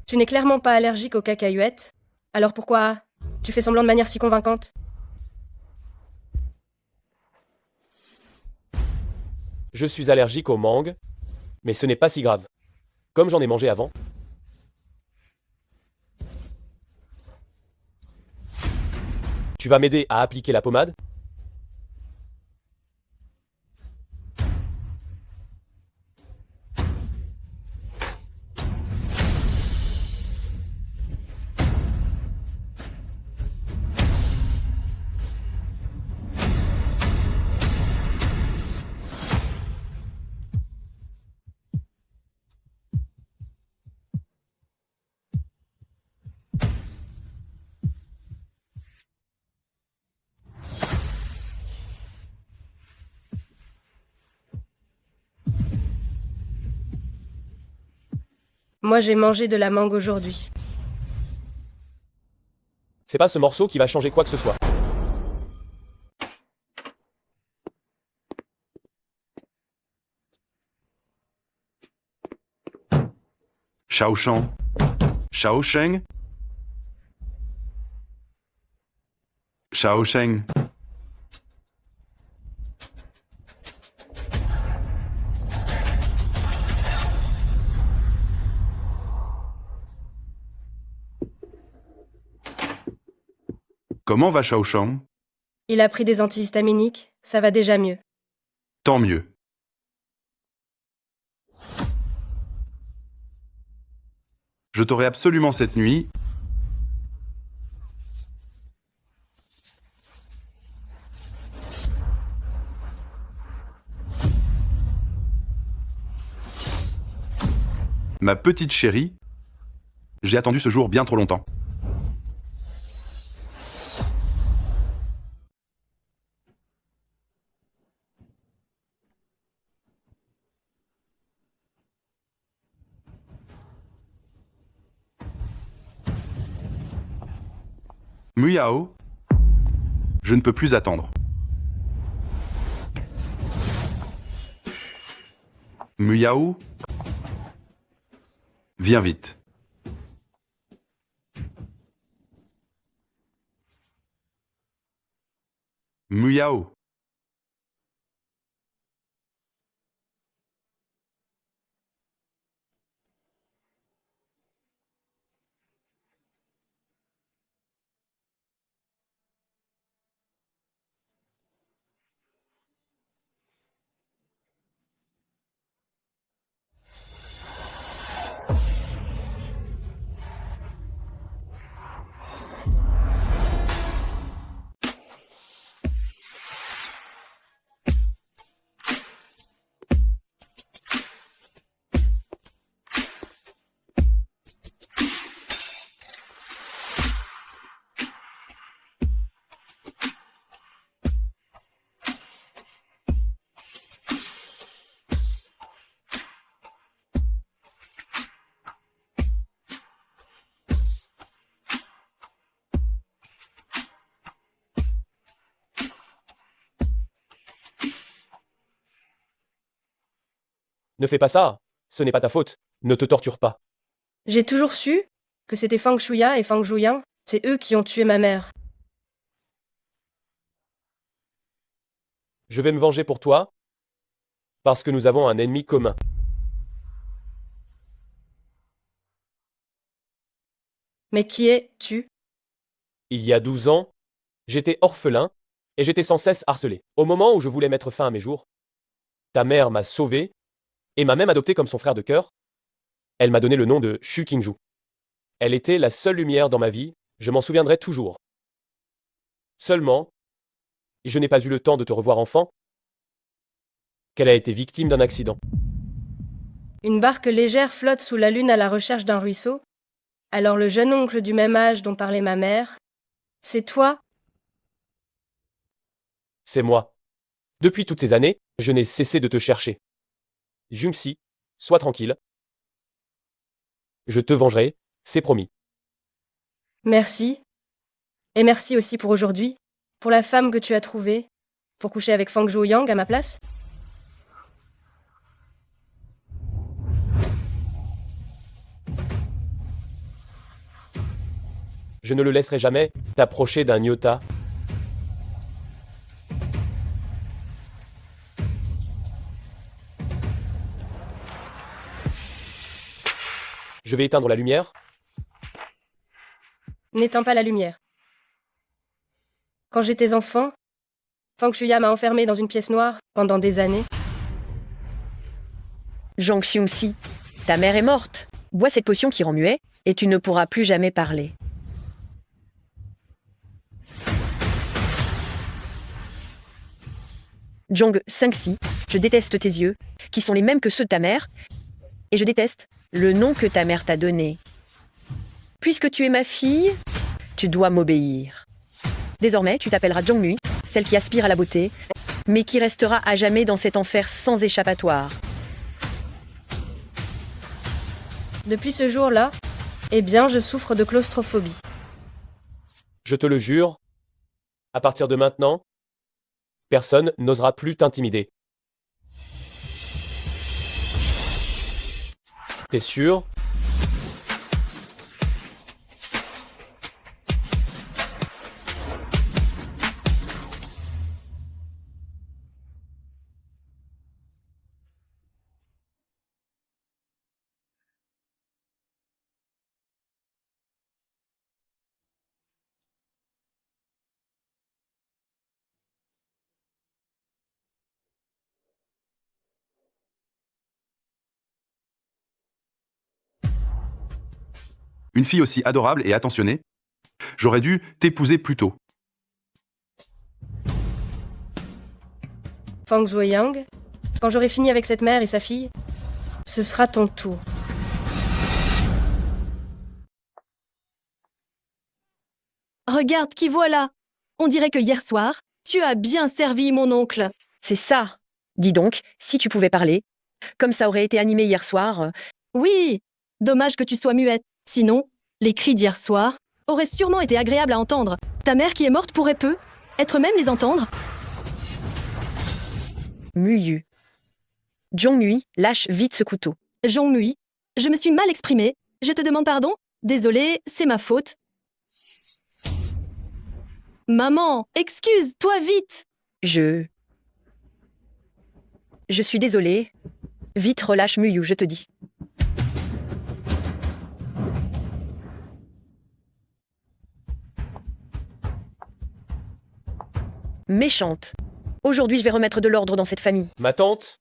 Tu n'es clairement pas allergique aux cacahuètes. Alors pourquoi tu fais semblant de manière si convaincante? Je suis allergique aux mangues, mais ce n'est pas si grave. Comme j'en ai mangé avant. Tu vas m'aider à appliquer la pommade? Moi, j'ai mangé de la mangue aujourd'hui. C'est pas ce morceau qui va changer quoi que ce soit. Shaoshang. Shaosheng. Shaosheng. Comment va Shaoshang? Il a pris des antihistaminiques, ça va déjà mieux. Tant mieux. Je t'aurai absolument cette nuit. Ma petite chérie, j'ai attendu ce jour bien trop longtemps. Muyao, je ne peux plus attendre. Muyao, viens vite. Muyao. Ne fais pas ça. Ce n'est pas ta faute. Ne te torture pas. J'ai toujours su que c'était Fang Shuya et Fang Jouyang. C'est eux qui ont tué ma mère. Je vais me venger pour toi, parce que nous avons un ennemi commun. Mais qui es-tu? Il y a 12 ans, j'étais orphelin et j'étais sans cesse harcelé. Au moment où je voulais mettre fin à mes jours, ta mère m'a sauvé et m'a même adopté comme son frère de cœur. Elle m'a donné le nom de Shu Qingju. Elle était la seule lumière dans ma vie, je m'en souviendrai toujours. Seulement, je n'ai pas eu le temps de te revoir enfant, qu'elle a été victime d'un accident. Une barque légère flotte sous la lune à la recherche d'un ruisseau. Alors le jeune oncle du même âge dont parlait ma mère, c'est toi? C'est moi. Depuis toutes ces années, je n'ai cessé de te chercher. Jungsi, sois tranquille. Je te vengerai, c'est promis. Merci. Et merci aussi pour aujourd'hui, pour la femme que tu as trouvée, pour coucher avec Fang Jouyang à ma place. Je ne le laisserai jamais t'approcher d'un iota. Je vais éteindre la lumière. N'éteins pas la lumière. Quand j'étais enfant, Fang Shuya m'a enfermé dans une pièce noire pendant des années. Zhang Xiongxi, ta mère est morte. Bois cette potion qui rend muet, et tu ne pourras plus jamais parler. Zhang Xingxi, je déteste tes yeux, qui sont les mêmes que ceux de ta mère, et je déteste le nom que ta mère t'a donné. Puisque tu es ma fille, tu dois m'obéir. Désormais, tu t'appelleras Zhongmui, celle qui aspire à la beauté, mais qui restera à jamais dans cet enfer sans échappatoire. Depuis ce jour-là, eh bien, je souffre de claustrophobie. Je te le jure, à partir de maintenant, personne n'osera plus t'intimider. T'es sûr? Une fille aussi adorable et attentionnée. J'aurais dû t'épouser plus tôt. Fang Jouyang, quand j'aurai fini avec cette mère et sa fille, ce sera ton tour. Regarde qui voilà. On dirait que hier soir, tu as bien servi mon oncle. C'est ça. Dis donc, si tu pouvais parler, comme ça aurait été animé hier soir. Oui, dommage que tu sois muette. Sinon, les cris d'hier soir auraient sûrement été agréables à entendre. Ta mère qui est morte pourrait peu, être même les entendre. Muyu. Zhongmui, lâche vite ce couteau. Zhongmui, je me suis mal exprimée. Je te demande pardon. Désolée, c'est ma faute. Maman, excuse-toi vite. Je suis désolée. Vite relâche Muyu, je te dis. Méchante. Aujourd'hui, je vais remettre de l'ordre dans cette famille. Ma tante?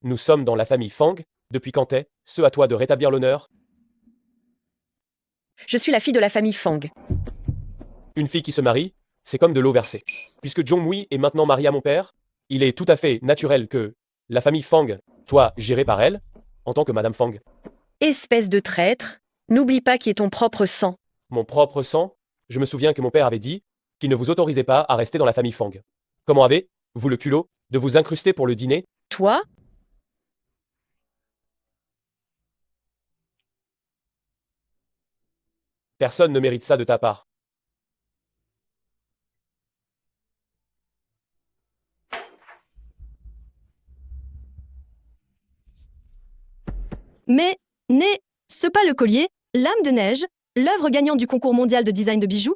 Nous sommes dans la famille Fang. Depuis quand est ce à toi de rétablir l'honneur? Je suis la fille de la famille Fang. Une fille qui se marie, c'est comme de l'eau versée. Puisque Zhongmui est maintenant mariée à mon père, il est tout à fait naturel que la famille Fang soit gérée par elle, en tant que Madame Fang. Espèce de traître, n'oublie pas qui est ton propre sang. Mon propre sang? Je me souviens que mon père avait dit qu'il ne vous autorisait pas à rester dans la famille Fang. Comment avez-vous le culot de vous incruster pour le dîner? Toi? Personne ne mérite ça de ta part. Mais n'est-ce pas le collier, l'âme de neige, l'œuvre gagnante du concours mondial de design de bijoux?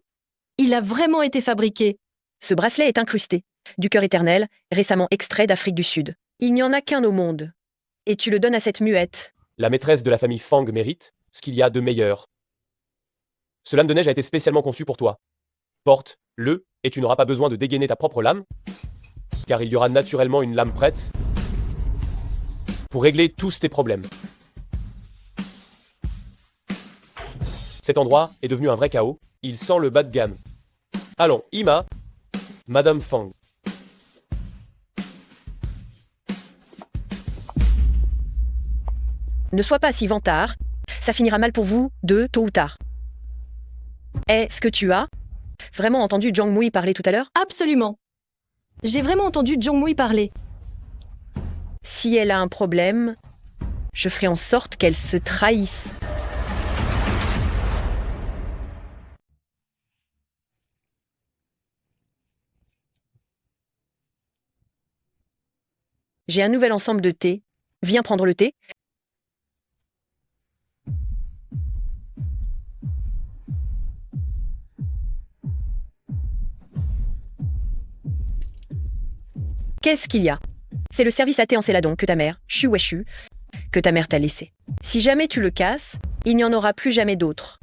Il a vraiment été fabriqué. Ce bracelet est incrusté, du cœur éternel, récemment extrait d'Afrique du Sud. Il n'y en a qu'un au monde. Et tu le donnes à cette muette. La maîtresse de la famille Fang mérite ce qu'il y a de meilleur. Ce lame de neige a été spécialement conçu pour toi. Porte-le, et tu n'auras pas besoin de dégainer ta propre lame, car il y aura naturellement une lame prête pour régler tous tes problèmes. Cet endroit est devenu un vrai chaos, il sent le bas de gamme. Allons, Ima, Madame Fang. Ne sois pas si vantard, ça finira mal pour vous, deux, tôt ou tard. Est-ce que tu as vraiment entendu Zhang Mui parler tout à l'heure? Absolument. J'ai vraiment entendu Zhang Mui parler. Si elle a un problème, je ferai en sorte qu'elle se trahisse. J'ai un nouvel ensemble de thé. Viens prendre le thé. Qu'est-ce qu'il y a? C'est le service à thé en céladon que ta mère, Shu Weishu, que ta mère t'a laissé. Si jamais tu le casses, il n'y en aura plus jamais d'autre.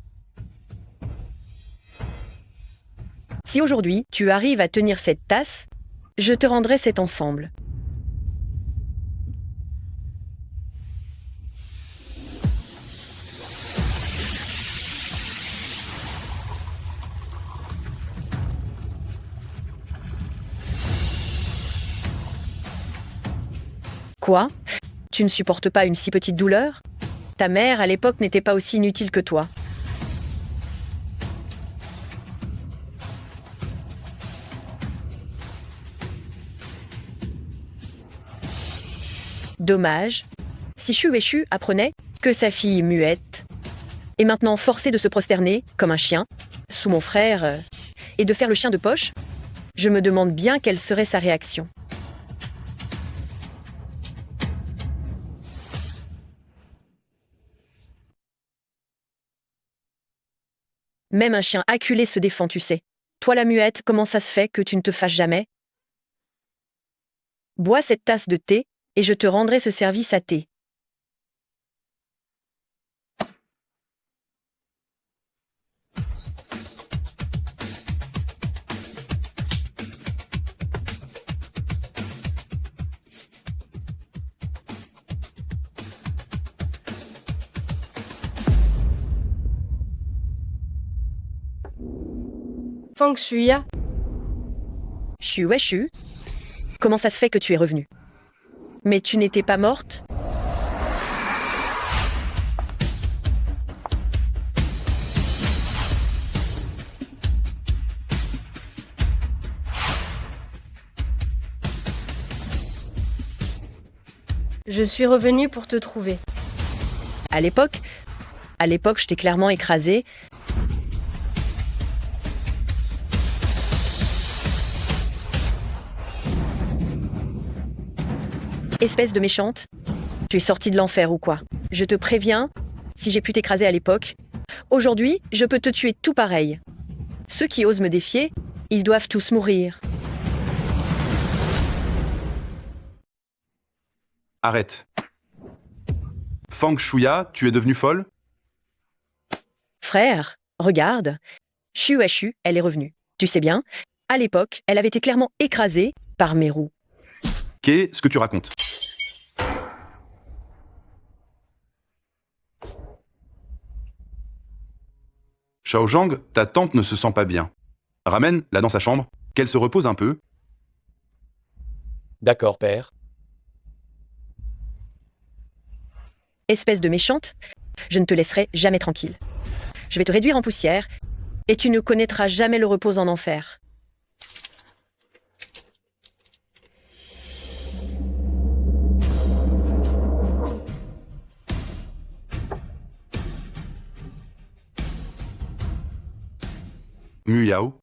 Si aujourd'hui tu arrives à tenir cette tasse, je te rendrai cet ensemble. Quoi? Tu ne supportes pas une si petite douleur? Ta mère, à l'époque, n'était pas aussi inutile que toi. Dommage. Si Shu Weishu apprenait que sa fille muette est maintenant forcée de se prosterner, comme un chien, sous mon frère, et de faire le chien de poche, je me demande bien quelle serait sa réaction. Même un chien acculé se défend, tu sais. Toi la muette, comment ça se fait que tu ne te fâches jamais? Bois cette tasse de thé, et je te rendrai ce service à thé. Fang Shuya, Shu Weishu, comment ça se fait que tu es revenue? Mais tu n'étais pas morte? je suis revenue pour te trouver. À l'époque, je t'ai clairement écrasée. Espèce de méchante, tu es sortie de l'enfer ou quoi? Je te préviens, si j'ai pu t'écraser à l'époque, aujourd'hui, je peux te tuer tout pareil. Ceux qui osent me défier, ils doivent tous mourir. Arrête. Fang Shuya, tu es devenue folle? Frère, regarde, Shu Weishu, elle est revenue. Tu sais bien, à l'époque, elle avait été clairement écrasée par mes roues. Qu'est-ce que tu racontes? Shaojang, ta tante ne se sent pas bien. Ramène-la dans sa chambre, qu'elle se repose un peu. D'accord, père. Espèce de méchante, je ne te laisserai jamais tranquille. Je vais te réduire en poussière, et tu ne connaîtras jamais le repos en enfer. Muyao.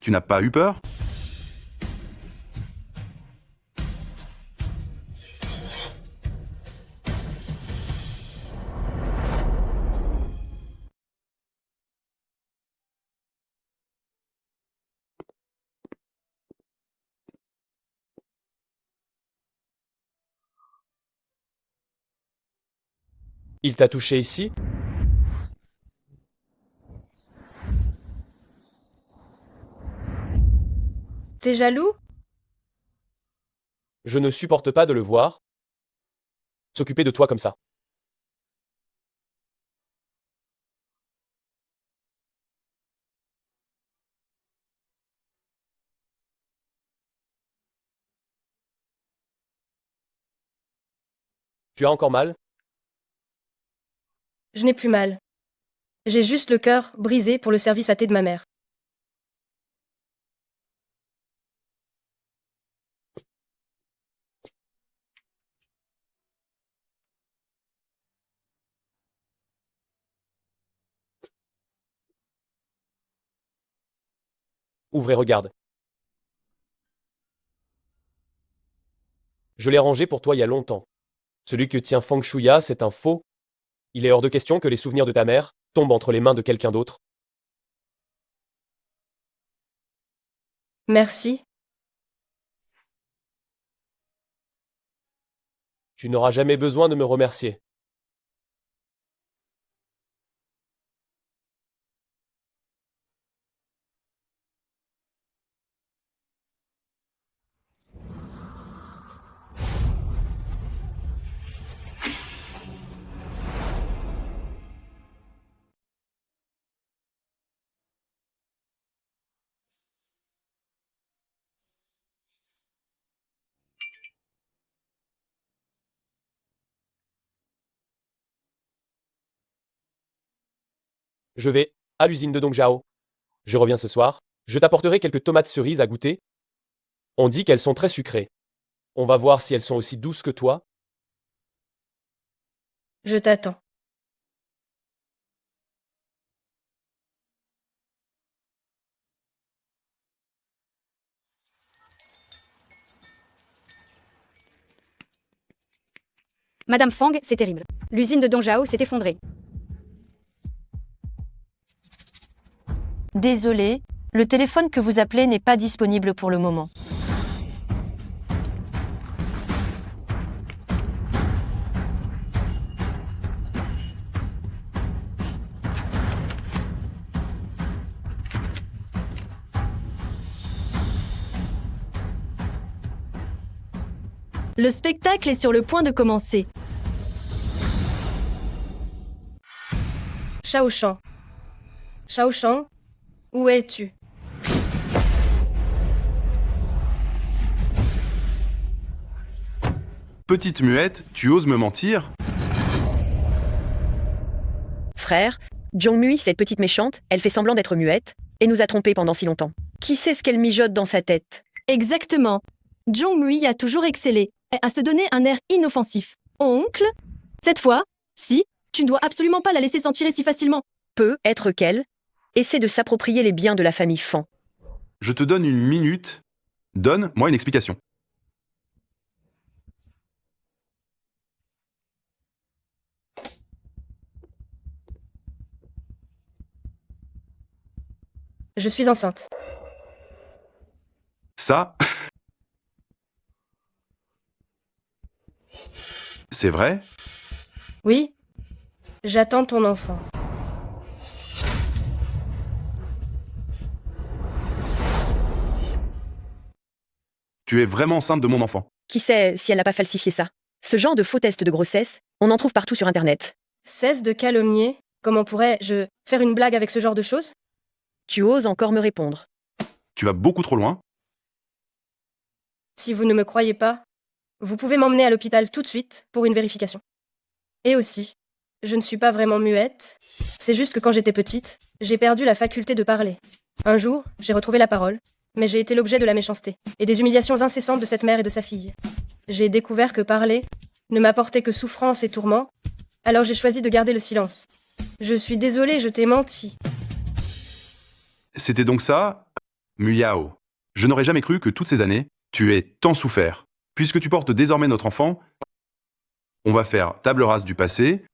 Tu n'as pas eu peur? Il t'a touché ici? T'es jaloux? Je ne supporte pas de le voir s'occuper de toi comme ça. Tu as encore mal? Je n'ai plus mal. J'ai juste le cœur brisé pour le service à thé de ma mère. Ouvre et regarde. Je l'ai rangé pour toi il y a longtemps. Celui que tient Feng Shuya, c'est un faux. Il est hors de question que les souvenirs de ta mère tombent entre les mains de quelqu'un d'autre. Merci. Tu n'auras jamais besoin de me remercier. Je vais à l'usine de Dongjiao. Je reviens ce soir. Je t'apporterai quelques tomates cerises à goûter. On dit qu'elles sont très sucrées. On va voir si elles sont aussi douces que toi. Je t'attends. Madame Fang, c'est terrible. L'usine de Dongjiao s'est effondrée. Désolé, le téléphone que vous appelez n'est pas disponible pour le moment. Le spectacle est sur le point de commencer. Shaoshan. Shaoshan, où es-tu? Petite muette, tu oses me mentir? Frère, Jongmui, cette petite méchante, elle fait semblant d'être muette et nous a trompés pendant si longtemps. Qui sait ce qu'elle mijote dans sa tête? Exactement. Jongmui a toujours excellé à se donner un air inoffensif. Oncle, cette fois, si, tu ne dois absolument pas la laisser s'en tirer si facilement. Peut être qu'elle essaie de s'approprier les biens de la famille Fan. Je te donne une minute. Donne-moi une explication. Je suis enceinte. Ça... C'est vrai? Oui. J'attends ton enfant. Tu es vraiment enceinte de mon enfant. Qui sait si elle n'a pas falsifié ça? Ce genre de faux test de grossesse, on en trouve partout sur Internet. Cesse de calomnier. Comment pourrais-je faire une blague avec ce genre de choses? Tu oses encore me répondre. Tu vas beaucoup trop loin. Si vous ne me croyez pas, vous pouvez m'emmener à l'hôpital tout de suite pour une vérification. Et aussi, je ne suis pas vraiment muette. C'est juste que quand j'étais petite, j'ai perdu la faculté de parler. Un jour, j'ai retrouvé la parole, mais j'ai été l'objet de la méchanceté et des humiliations incessantes de cette mère et de sa fille. J'ai découvert que parler ne m'apportait que souffrance et tourments, alors j'ai choisi de garder le silence. Je suis désolée, je t'ai menti. C'était donc ça, Muyao. Je n'aurais jamais cru que toutes ces années, tu aies tant souffert. Puisque tu portes désormais notre enfant, on va faire table rase du passé.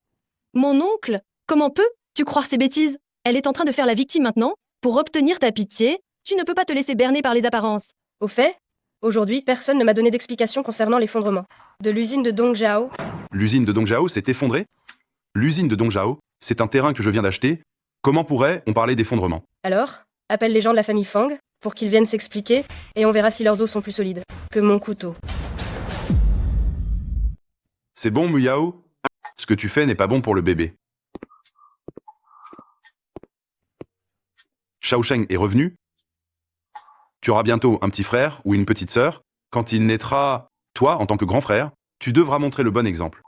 Mon oncle, comment peux-tu croire ces bêtises? Elle est en train de faire la victime maintenant. Pour obtenir ta pitié, tu ne peux pas te laisser berner par les apparences. Au fait, aujourd'hui, personne ne m'a donné d'explication concernant l'effondrement de l'usine de Dongjiao. L'usine de Dongjiao s'est effondrée? L'usine de Dongjao, c'est un terrain que je viens d'acheter. Comment pourrait-on parler d'effondrement? Alors, appelle les gens de la famille Fang pour qu'ils viennent s'expliquer et on verra si leurs os sont plus solides que mon couteau. C'est bon, Muyao? Ce que tu fais n'est pas bon pour le bébé. Shaosheng est revenu. Tu auras bientôt un petit frère ou une petite sœur. Quand il naîtra, toi, en tant que grand frère, tu devras montrer le bon exemple.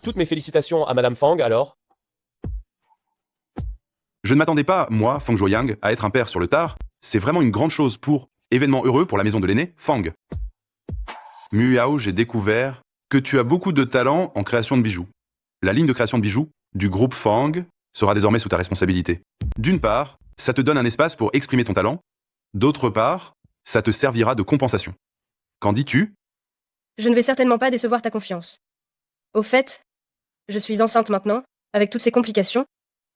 Toutes mes félicitations à Madame Fang, alors. Je ne m'attendais pas, moi, Fang Zhuoyang, à être un père sur le tard. C'est vraiment une grande chose pour... Événement heureux pour la maison de l'aîné, Fang. Muyao, j'ai découvert que tu as beaucoup de talent en création de bijoux. La ligne de création de bijoux du groupe Fang sera désormais sous ta responsabilité. D'une part, ça te donne un espace pour exprimer ton talent. D'autre part, ça te servira de compensation. Qu'en dis-tu? Je ne vais certainement pas décevoir ta confiance. Au fait, je suis enceinte maintenant, avec toutes ces complications.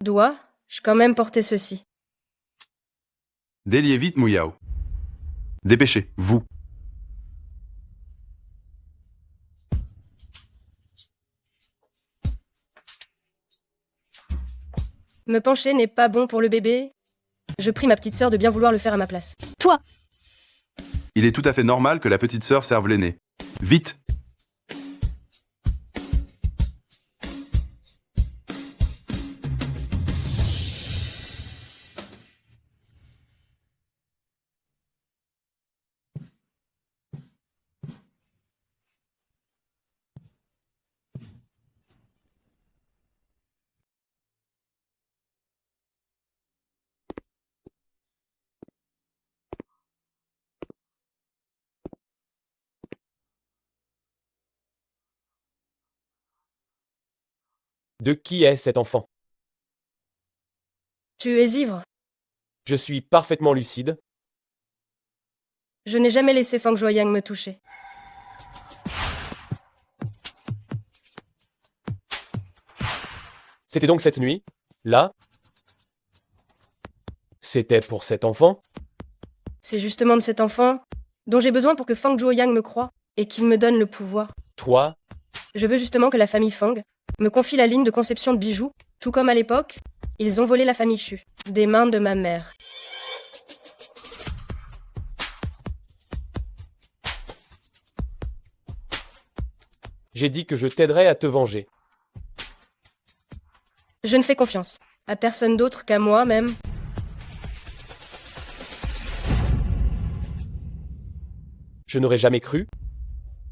Dois-je quand même porter ceci? Déliez vite, Muyao. Dépêchez, vous. Me pencher n'est pas bon pour le bébé. Je prie ma petite sœur de bien vouloir le faire à ma place. Toi! Il est tout à fait normal que la petite sœur serve l'aîné. Vite! De qui est cet enfant? Tu es ivre. Je suis parfaitement lucide. Je n'ai jamais laissé Fang Zhuoyang me toucher. C'était donc cette nuit, là? C'était pour cet enfant? C'est justement de cet enfant dont j'ai besoin pour que Fang Zhuoyang me croie et qu'il me donne le pouvoir. Toi? Je veux justement que la famille Fang me confie la ligne de conception de bijoux, tout comme à l'époque, ils ont volé la famille Chu, des mains de ma mère. J'ai dit que je t'aiderais à te venger. Je ne fais confiance à personne d'autre qu'à moi-même. Je n'aurais jamais cru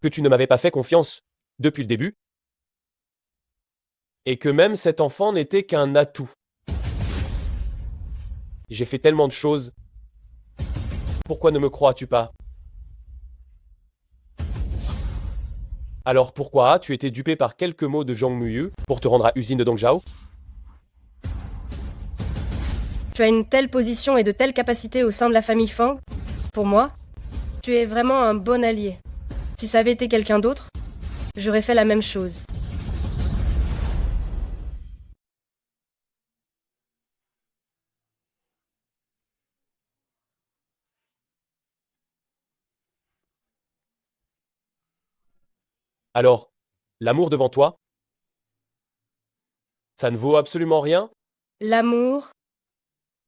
que tu ne m'avais pas fait confiance depuis le début. Et que même cet enfant n'était qu'un atout. J'ai fait tellement de choses. Pourquoi ne me crois-tu pas? Alors pourquoi as-tu été dupé par quelques mots de Zhang Muyu pour te rendre à usine de Dongjao? Tu as une telle position et de telles capacités au sein de la famille Fang. Pour moi, tu es vraiment un bon allié. Si ça avait été quelqu'un d'autre, j'aurais fait la même chose. Alors, l'amour devant toi, ça ne vaut absolument rien? L'amour,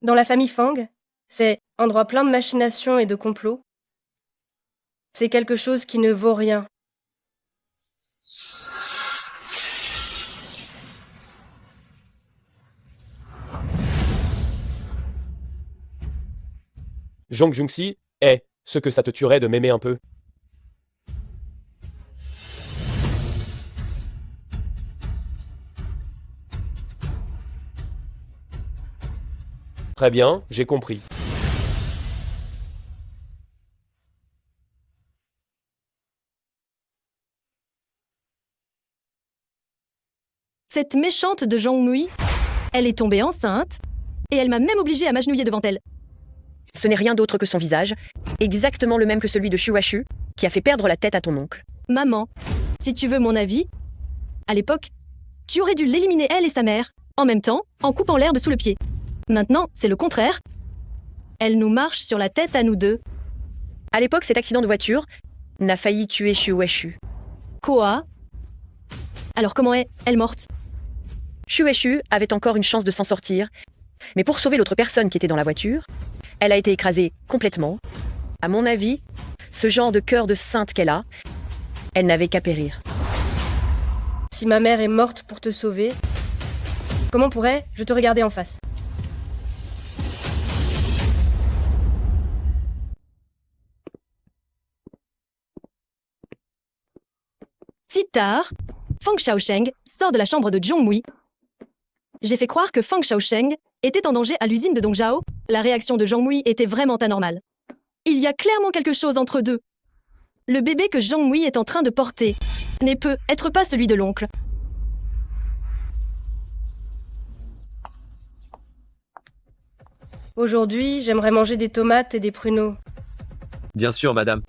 dans la famille Fang, c'est endroit plein de machinations et de complots. C'est quelque chose qui ne vaut rien. Zhang Jungxi est ce que ça te tuerait de m'aimer un peu. Très bien, j'ai compris. Cette méchante de Zhang Mui, elle est tombée enceinte, et elle m'a même obligée à m'agenouiller devant elle. Ce n'est rien d'autre que son visage, exactement le même que celui de Shuashu, qui a fait perdre la tête à ton oncle. Maman, si tu veux mon avis, à l'époque, tu aurais dû l'éliminer elle et sa mère, en même temps, en coupant l'herbe sous le pied. Maintenant, c'est le contraire. Elle nous marche sur la tête à nous deux. À l'époque, cet accident de voiture n'a failli tuer Shuashu. Quoi? Alors comment est-elle morte? Shu avait encore une chance de s'en sortir, mais pour sauver l'autre personne qui était dans la voiture, elle a été écrasée complètement. À mon avis, ce genre de cœur de sainte qu'elle a, elle n'avait qu'à périr. Si ma mère est morte pour te sauver, comment pourrais-je te regarder en face? Si tard, Fang Xiaosheng sort de la chambre de Zhongmui. J'ai fait croire que Fang Xiaosheng était en danger à l'usine de Dongzhao. La réaction de Zhongmui était vraiment anormale. Il y a clairement quelque chose entre deux. Le bébé que Zhongmui est en train de porter ne peut être pas celui de l'oncle. Aujourd'hui, j'aimerais manger des tomates et des pruneaux. Bien sûr, madame.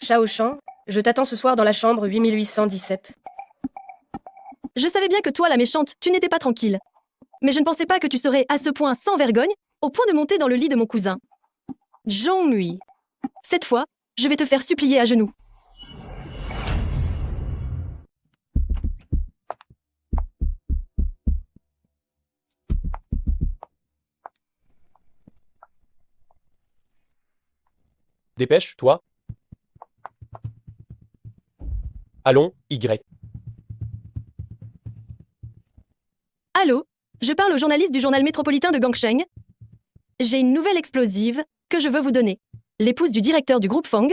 Shao Shang, je t'attends ce soir dans la chambre 8817. Je savais bien que toi, la méchante, tu n'étais pas tranquille. Mais je ne pensais pas que tu serais à ce point sans vergogne, au point de monter dans le lit de mon cousin. Zhongmui. Cette fois, je vais te faire supplier à genoux. Dépêche, toi. Allons, Y. Allô, je parle au journaliste du journal métropolitain de Gangsheng. J'ai une nouvelle explosive que je veux vous donner. L'épouse du directeur du groupe Fang,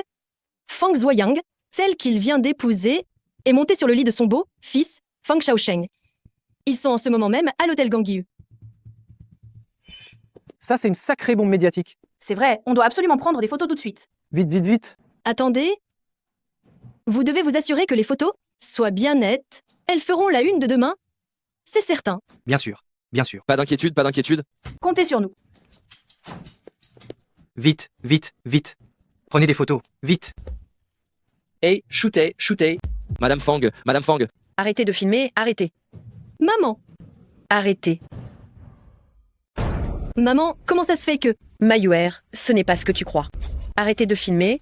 Fang Zuoyang, celle qu'il vient d'épouser, est montée sur le lit de son beau-fils, Fang Xiaosheng. Ils sont en ce moment même à l'hôtel Gangyu. Ça, c'est une sacrée bombe médiatique. C'est vrai, on doit absolument prendre des photos tout de suite. Vite, vite, vite. Attendez. Vous devez vous assurer que les photos soient bien nettes. Elles feront la une de demain. C'est certain. Bien sûr, bien sûr. Pas d'inquiétude, pas d'inquiétude. Comptez sur nous. Vite, vite, vite. Prenez des photos, vite. Hey, shootez, shootez. Madame Fang, Madame Fang. Arrêtez de filmer, arrêtez. Maman. Arrêtez. Maman, comment ça se fait que... Mayuer, ce n'est pas ce que tu crois. Arrêtez de filmer.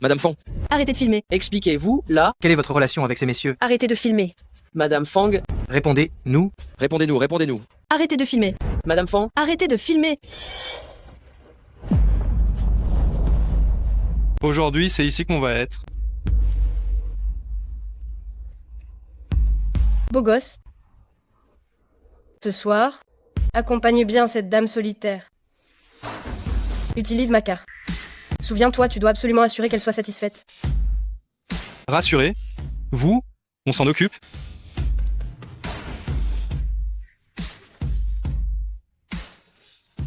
Madame Fang. Arrêtez de filmer. Expliquez-vous, là. Quelle est votre relation avec ces messieurs? Arrêtez de filmer. Madame Fang. Répondez, nous. Répondez-nous, répondez-nous. Arrêtez de filmer. Madame Fang. Arrêtez de filmer. Aujourd'hui, c'est ici qu'on va être. Beau gosse. Ce soir, accompagne bien cette dame solitaire. Utilise ma carte. Souviens-toi, tu dois absolument assurer qu'elle soit satisfaite. Rassurez. Vous, on s'en occupe.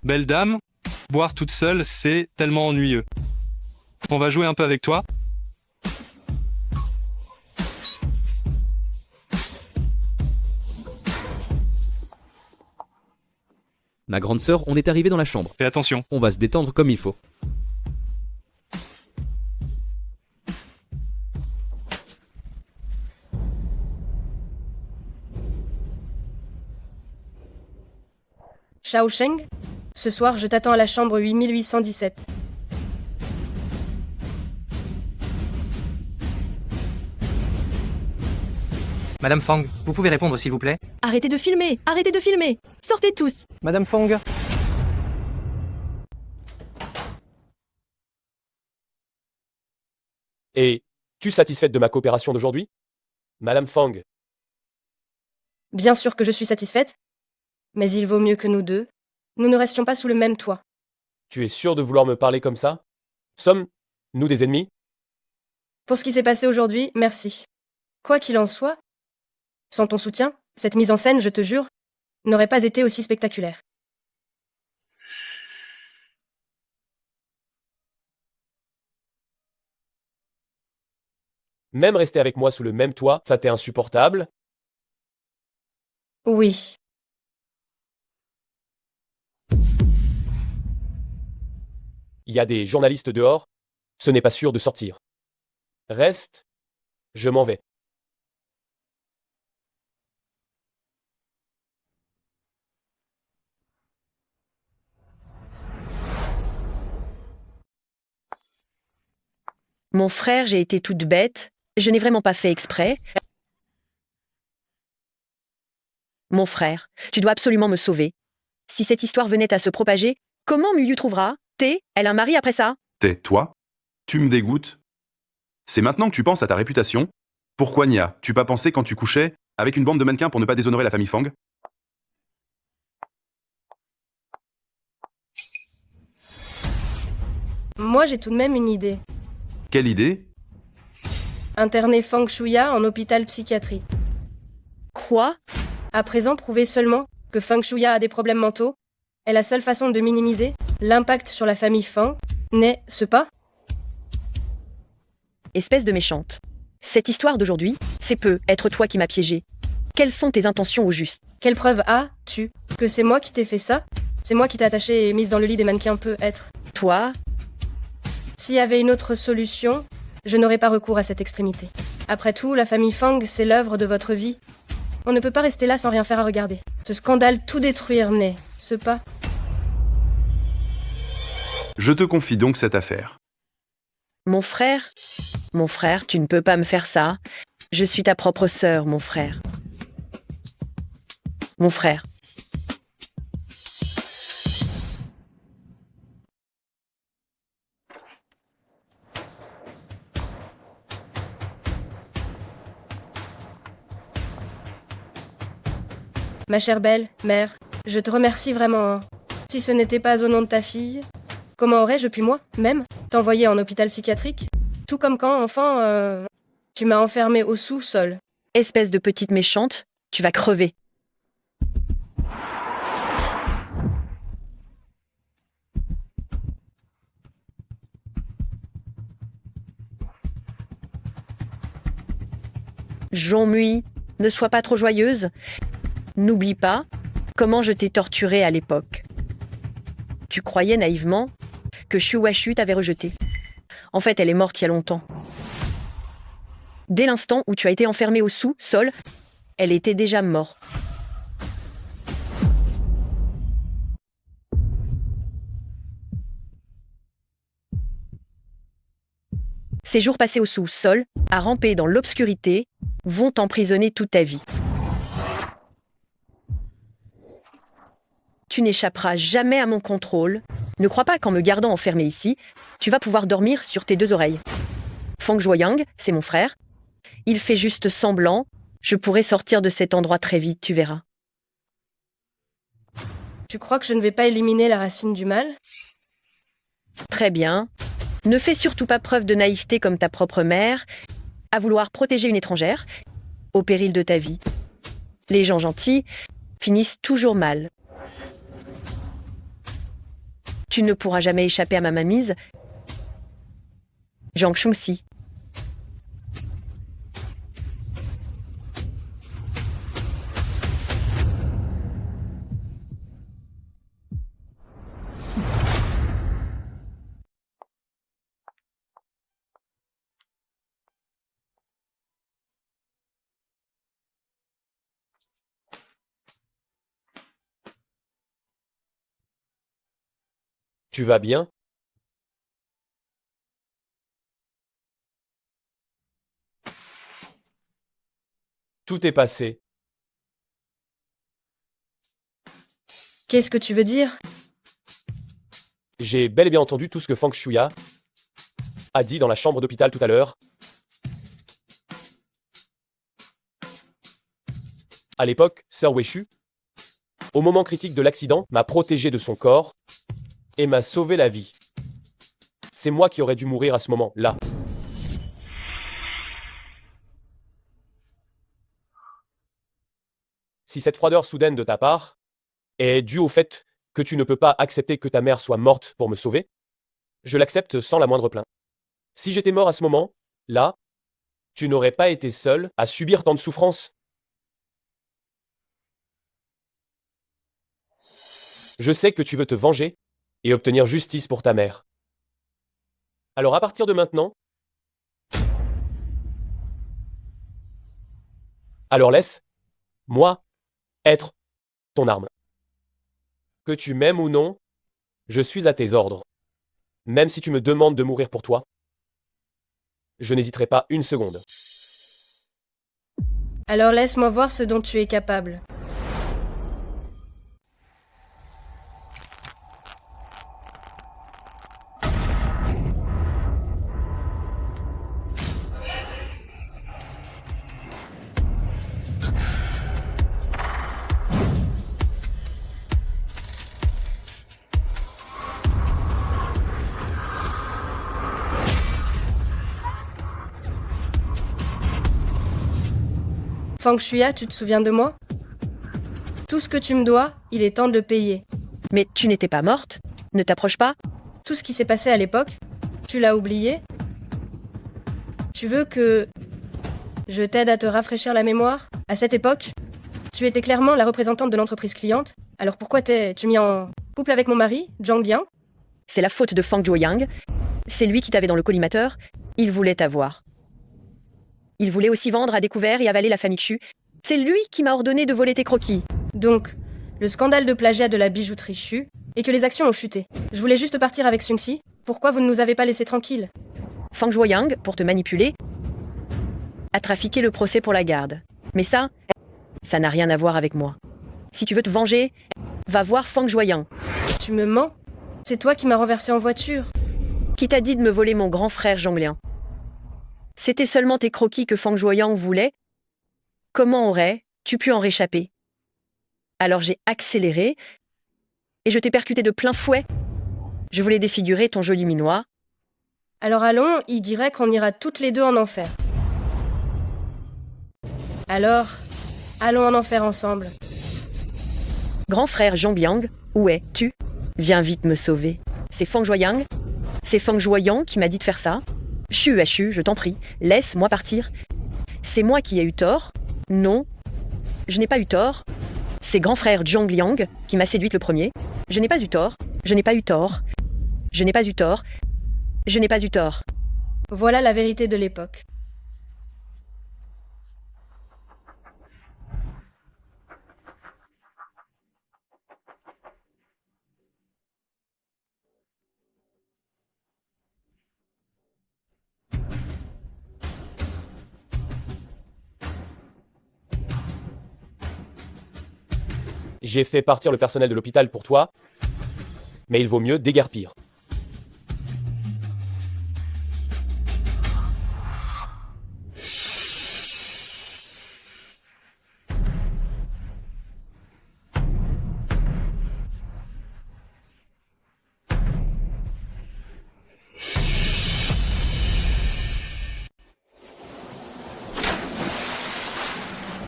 Belle dame, boire toute seule, c'est tellement ennuyeux. On va jouer un peu avec toi. Ma grande sœur, on est arrivé dans la chambre. Fais attention. On va se détendre comme il faut. Shao Sheng, ce soir, je t'attends à la chambre 8817. Madame Fang, vous pouvez répondre s'il vous plaît? Arrêtez de filmer. Arrêtez de filmer. Sortez tous. Madame Fang. Et tu satisfaite de ma coopération d'aujourd'hui? Madame Fang. Bien sûr que je suis satisfaite, mais il vaut mieux que nous deux, nous ne restions pas sous le même toit. Tu es sûr de vouloir me parler comme ça? Sommes-nous des ennemis? Pour ce qui s'est passé aujourd'hui, merci. Quoi qu'il en soit, sans ton soutien, cette mise en scène, je te jure, n'aurait pas été aussi spectaculaire. Même rester avec moi sous le même toit, ça t'est insupportable? Oui. Il y a des journalistes dehors, ce n'est pas sûr de sortir. Reste, je m'en vais. Mon frère, j'ai été toute bête. Je n'ai vraiment pas fait exprès. Mon frère, tu dois absolument me sauver. Si cette histoire venait à se propager, comment Muyu trouvera elle a un mari après ça? Toi? Tu me dégoûtes. C'est maintenant que tu penses à ta réputation? Pourquoi n'y as-tu pas pensé quand tu couchais avec une bande de mannequins pour ne pas déshonorer la famille Fang? Moi, j'ai tout de même une idée. Quelle idée? Interner Fang Shuya en hôpital psychiatrique. Quoi? À présent, prouver seulement que Fang Shuya a des problèmes mentaux est la seule façon de minimiser l'impact sur la famille Fang, n'est-ce pas? Espèce de méchante. Cette histoire d'aujourd'hui, c'est peu être toi qui m'as piégé. Quelles sont tes intentions au juste? Quelle preuve as-tu que c'est moi qui t'ai fait ça? C'est moi qui t'ai attachée et mise dans le lit des mannequins peut-être. Toi? S'il y avait une autre solution, je n'aurais pas recours à cette extrémité. Après tout, la famille Fang, c'est l'œuvre de votre vie. On ne peut pas rester là sans rien faire à regarder. Ce scandale tout détruire, n'est-ce pas? Je te confie donc cette affaire. Mon frère, tu ne peux pas me faire ça. Je suis ta propre sœur, mon frère. Mon frère. Ma chère belle, mère, je te remercie vraiment. Si ce n'était pas au nom de ta fille, comment aurais-je pu moi-même t'envoyer en hôpital psychiatrique? Tout comme quand, enfant, tu m'as enfermé au sous-sol. Espèce de petite méchante, tu vas crever. Jean-Mui, ne sois pas trop joyeuse. N'oublie pas comment je t'ai torturée à l'époque. Tu croyais naïvement que Shuwashu t'avait rejeté. En fait, elle est morte il y a longtemps. Dès l'instant où tu as été enfermée au sous-sol, elle était déjà morte. Ces jours passés au sous-sol, à ramper dans l'obscurité, vont t'emprisonner toute ta vie. Tu n'échapperas jamais à mon contrôle. Ne crois pas qu'en me gardant enfermé ici, tu vas pouvoir dormir sur tes deux oreilles. Fang Zhuoyang, c'est mon frère. Il fait juste semblant. Je pourrai sortir de cet endroit très vite, tu verras. Tu crois que je ne vais pas éliminer la racine du mal? Très bien. Ne fais surtout pas preuve de naïveté comme ta propre mère, à vouloir protéger une étrangère, au péril de ta vie. Les gens gentils finissent toujours mal. Tu ne pourras jamais échapper à ma mainmise. Zhang Shungxi. Tu vas bien? Tout est passé. Qu'est-ce que tu veux dire? J'ai bel et bien entendu tout ce que Fang Shuya a dit dans la chambre d'hôpital tout à l'heure. À l'époque, Sœur Weishu, au moment critique de l'accident, m'a protégé de son corps et m'a sauvé la vie. C'est moi qui aurais dû mourir à ce moment-là. Si cette froideur soudaine de ta part est due au fait que tu ne peux pas accepter que ta mère soit morte pour me sauver, je l'accepte sans la moindre plainte. Si j'étais mort à ce moment-là, tu n'aurais pas été seul à subir tant de souffrances. Je sais que tu veux te venger et obtenir justice pour ta mère. Alors à partir de maintenant, alors laisse-moi être ton arme. Que tu m'aimes ou non, je suis à tes ordres. Même si tu me demandes de mourir pour toi, je n'hésiterai pas une seconde. Alors laisse-moi voir ce dont tu es capable. Feng Shuya, tu te souviens de moi? Tout ce que tu me dois, il est temps de le payer. Mais tu n'étais pas morte? Ne t'approche pas? Tout ce qui s'est passé à l'époque, tu l'as oublié? Tu veux que je t'aide à te rafraîchir la mémoire? À cette époque, tu étais clairement la représentante de l'entreprise cliente. Alors pourquoi t'es-tu mis en couple avec mon mari, Zhang Liang? C'est la faute de Fang Zhuoyang. C'est lui qui t'avait dans le collimateur. Il voulait t'avoir. Il voulait aussi vendre à découvert et avaler la famille Xu. C'est lui qui m'a ordonné de voler tes croquis. Donc, le scandale de plagiat de la bijouterie Xu et que les actions ont chuté. Je voulais juste partir avec Xi. Pourquoi vous ne nous avez pas laissés tranquilles? Fang Zhuoyang, pour te manipuler, a trafiqué le procès pour la garde. Mais ça n'a rien à voir avec moi. Si tu veux te venger, va voir Fang Zhuoyang. Tu me mens? C'est toi qui m'as renversé en voiture. Qui t'a dit de me voler mon grand frère Zhongliang? C'était seulement tes croquis que Fang Zhuoyang voulait. Comment aurais-tu pu en réchapper? Alors j'ai accéléré et je t'ai percuté de plein fouet. Je voulais défigurer ton joli minois. Alors allons, il dirait qu'on ira toutes les deux en enfer. Alors, allons en enfer ensemble. Grand frère Zhongliang, où es-tu? Viens vite me sauver. C'est Fang Zhuoyang? C'est Fang Zhuoyang qui m'a dit de faire ça? Chu, je t'en prie, laisse-moi partir. C'est moi qui ai eu tort? Non, je n'ai pas eu tort. C'est grand frère Zhang Liang qui m'a séduite le premier. Je n'ai pas eu tort. Je n'ai pas eu tort. Je n'ai pas eu tort. Je n'ai pas eu tort. Voilà la vérité de l'époque. J'ai fait partir le personnel de l'hôpital pour toi, mais il vaut mieux déguerpir.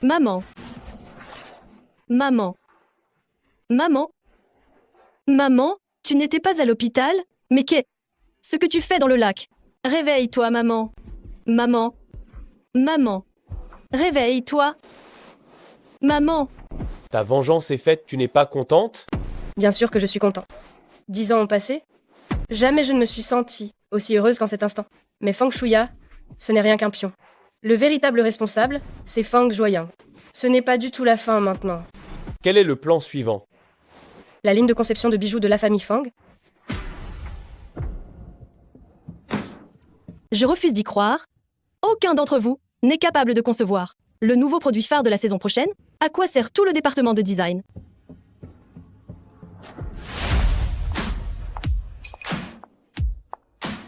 Maman. Maman. Maman. Maman, tu n'étais pas à l'hôpital? Mais qu'est-ce que tu fais dans le lac? Réveille-toi, maman. Maman. Maman. Réveille-toi. Maman. Ta vengeance est faite, tu n'es pas contente? Bien sûr que je suis content. 10 ans ont passé. Jamais je ne me suis sentie aussi heureuse qu'en cet instant. Mais Fang Shuya, ce n'est rien qu'un pion. Le véritable responsable, c'est Fang Zhuoyang. Ce n'est pas du tout la fin maintenant. Quel est le plan suivant? La ligne de conception de bijoux de la famille Fang. Je refuse d'y croire. Aucun d'entre vous n'est capable de concevoir le nouveau produit phare de la saison prochaine. À quoi sert tout le département de design?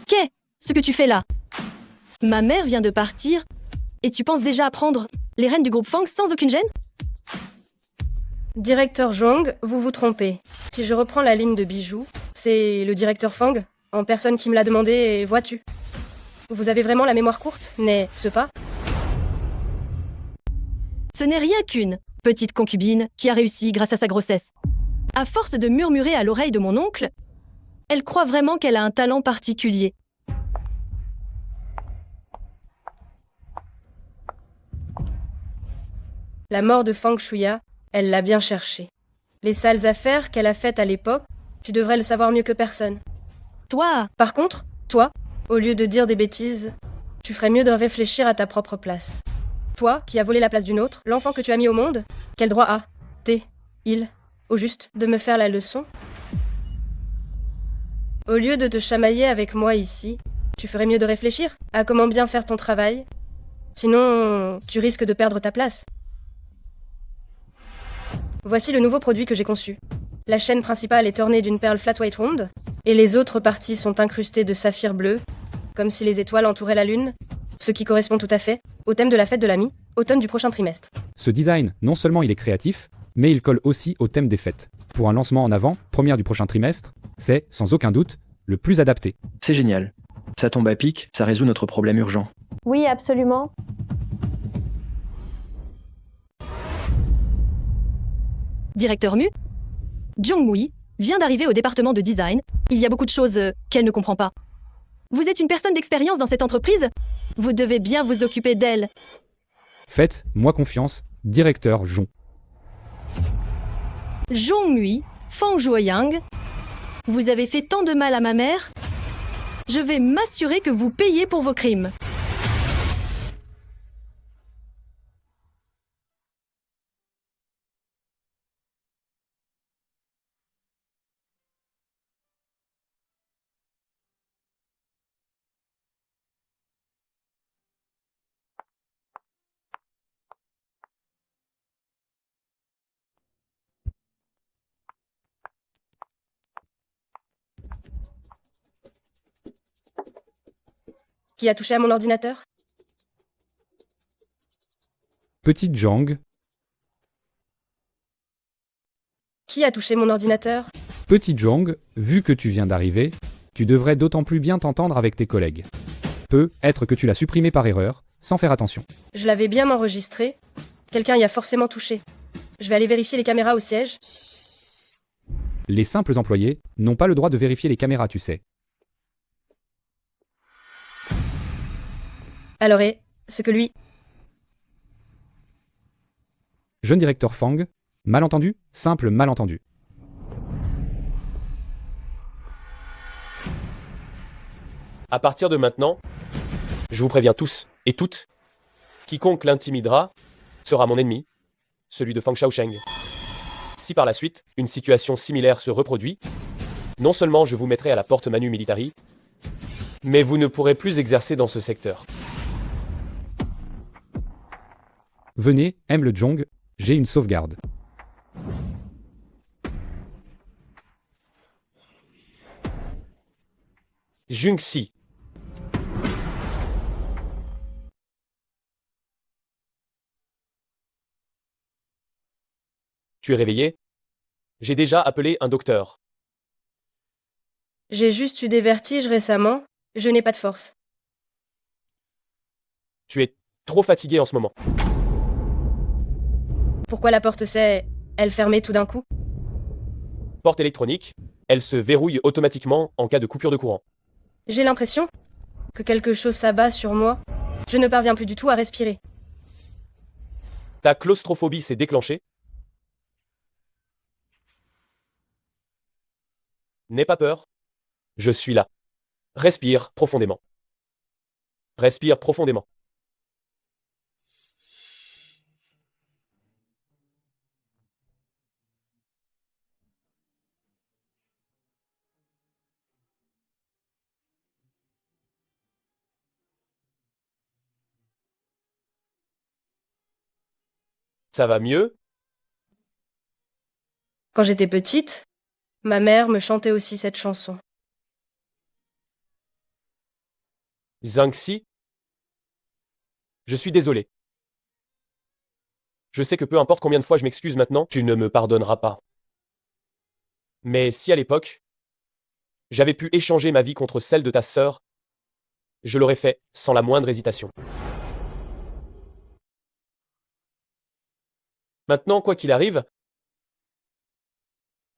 Qu'est-ce que tu fais là? Ma mère vient de partir et tu penses déjà à prendre les rênes du groupe Fang sans aucune gêne? Directeur Zhong, vous vous trompez. Si je reprends la ligne de bijoux, c'est le directeur Fang, en personne qui me l'a demandé et vois-tu. Vous avez vraiment la mémoire courte, n'est-ce pas? Ce n'est rien qu'une petite concubine qui a réussi grâce à sa grossesse. À force de murmurer à l'oreille de mon oncle, elle croit vraiment qu'elle a un talent particulier. La mort de Fang Shuya, elle l'a bien cherché. Les sales affaires qu'elle a faites à l'époque, tu devrais le savoir mieux que personne. Toi! Par contre, toi, au lieu de dire des bêtises, tu ferais mieux de réfléchir à ta propre place. Toi, qui as volé la place d'une autre, l'enfant que tu as mis au monde, quel droit a-t-il, au juste, de me faire la leçon? Au lieu de te chamailler avec moi ici, Tu ferais mieux de réfléchir à comment bien faire ton travail. Sinon, tu risques de perdre ta place. Voici le nouveau produit que j'ai conçu. La chaîne principale est ornée d'une perle flat white ronde, et les autres parties sont incrustées de saphir bleu, comme si les étoiles entouraient la lune, ce qui correspond tout à fait au thème de la fête de l'ami, automne du prochain trimestre. Ce design, non seulement il est créatif, mais il colle aussi au thème des fêtes. Pour un lancement en avant, première du prochain trimestre, c'est, sans aucun doute, le plus adapté. C'est génial. Ça tombe à pic, ça résout notre problème urgent. Oui, absolument. Directeur Mu, Jong Mui vient d'arriver au département de design. Il y a beaucoup de choses qu'elle ne comprend pas. Vous êtes une personne d'expérience dans cette entreprise. Vous devez bien vous occuper d'elle. Faites-moi confiance, directeur Jon. Jong Mui, Fang Zhuoyang, vous avez fait tant de mal à ma mère. Je vais m'assurer que vous payez pour vos crimes. Qui a touché à mon ordinateur? Petite Jang, Qui a touché mon ordinateur? Petit Jong, vu que tu viens d'arriver, tu devrais d'autant plus bien t'entendre avec tes collègues. Peut être que tu l'as supprimé par erreur, sans faire attention. Je l'avais bien enregistré. Quelqu'un y a forcément touché. Je vais aller vérifier les caméras au siège. Les simples employés n'ont pas le droit de vérifier les caméras, tu sais. Alors ce que lui... Jeune directeur Fang, malentendu, simple malentendu. À partir de maintenant, je vous préviens tous et toutes, quiconque l'intimidera sera mon ennemi, celui de Fang Xiaosheng. Si par la suite, une situation similaire se reproduit, non seulement je vous mettrai à la porte manu militari, mais vous ne pourrez plus exercer dans ce secteur. Venez, aime le Jong, j'ai une sauvegarde. Jung-si. Tu es réveillé? J'ai déjà appelé un docteur. J'ai juste eu des vertiges récemment. Je n'ai pas de force. Tu es trop fatigué en ce moment. Pourquoi la porte elle fermée tout d'un coup? Porte électronique, elle se verrouille automatiquement en cas de coupure de courant. J'ai l'impression que quelque chose s'abat sur moi. Je ne parviens plus du tout à respirer. Ta claustrophobie s'est déclenchée. N'aie pas peur. Je suis là. Respire profondément. Respire profondément. Ça va mieux? Quand j'étais petite, ma mère me chantait aussi cette chanson. Zhang-si? Je suis désolé. Je sais que peu importe combien de fois je m'excuse maintenant, tu ne me pardonneras pas. Mais si à l'époque, j'avais pu échanger ma vie contre celle de ta sœur, je l'aurais fait sans la moindre hésitation. Maintenant, quoi qu'il arrive,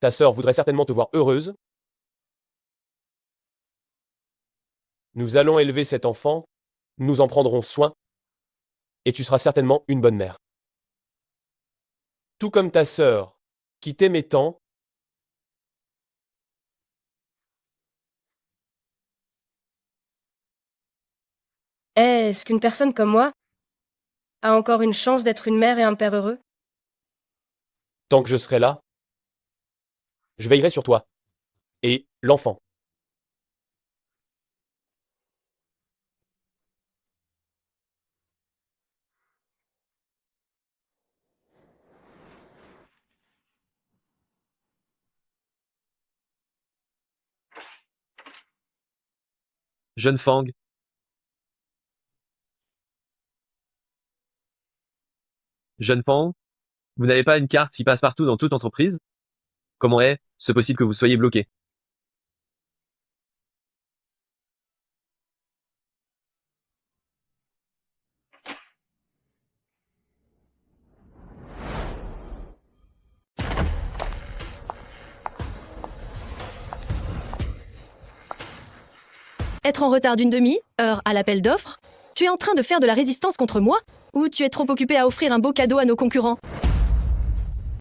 ta sœur voudrait certainement te voir heureuse. Nous allons élever cet enfant, nous en prendrons soin, et tu seras certainement une bonne mère. Tout comme ta sœur, qui t'aimait tant, Est-ce qu'une personne comme moi a encore une chance d'être une mère et un père heureux? tant que je serai là, je veillerai sur toi et l'enfant. Jeune Fang. Jeune Fang, vous n'avez pas une carte qui passe partout dans toute entreprise? Comment est-ce possible que vous soyez bloqué? Être en retard d'une demi-heure à l'appel d'offres? Tu es en train de faire de la résistance contre moi? Ou tu es trop occupé à offrir un beau cadeau à nos concurrents?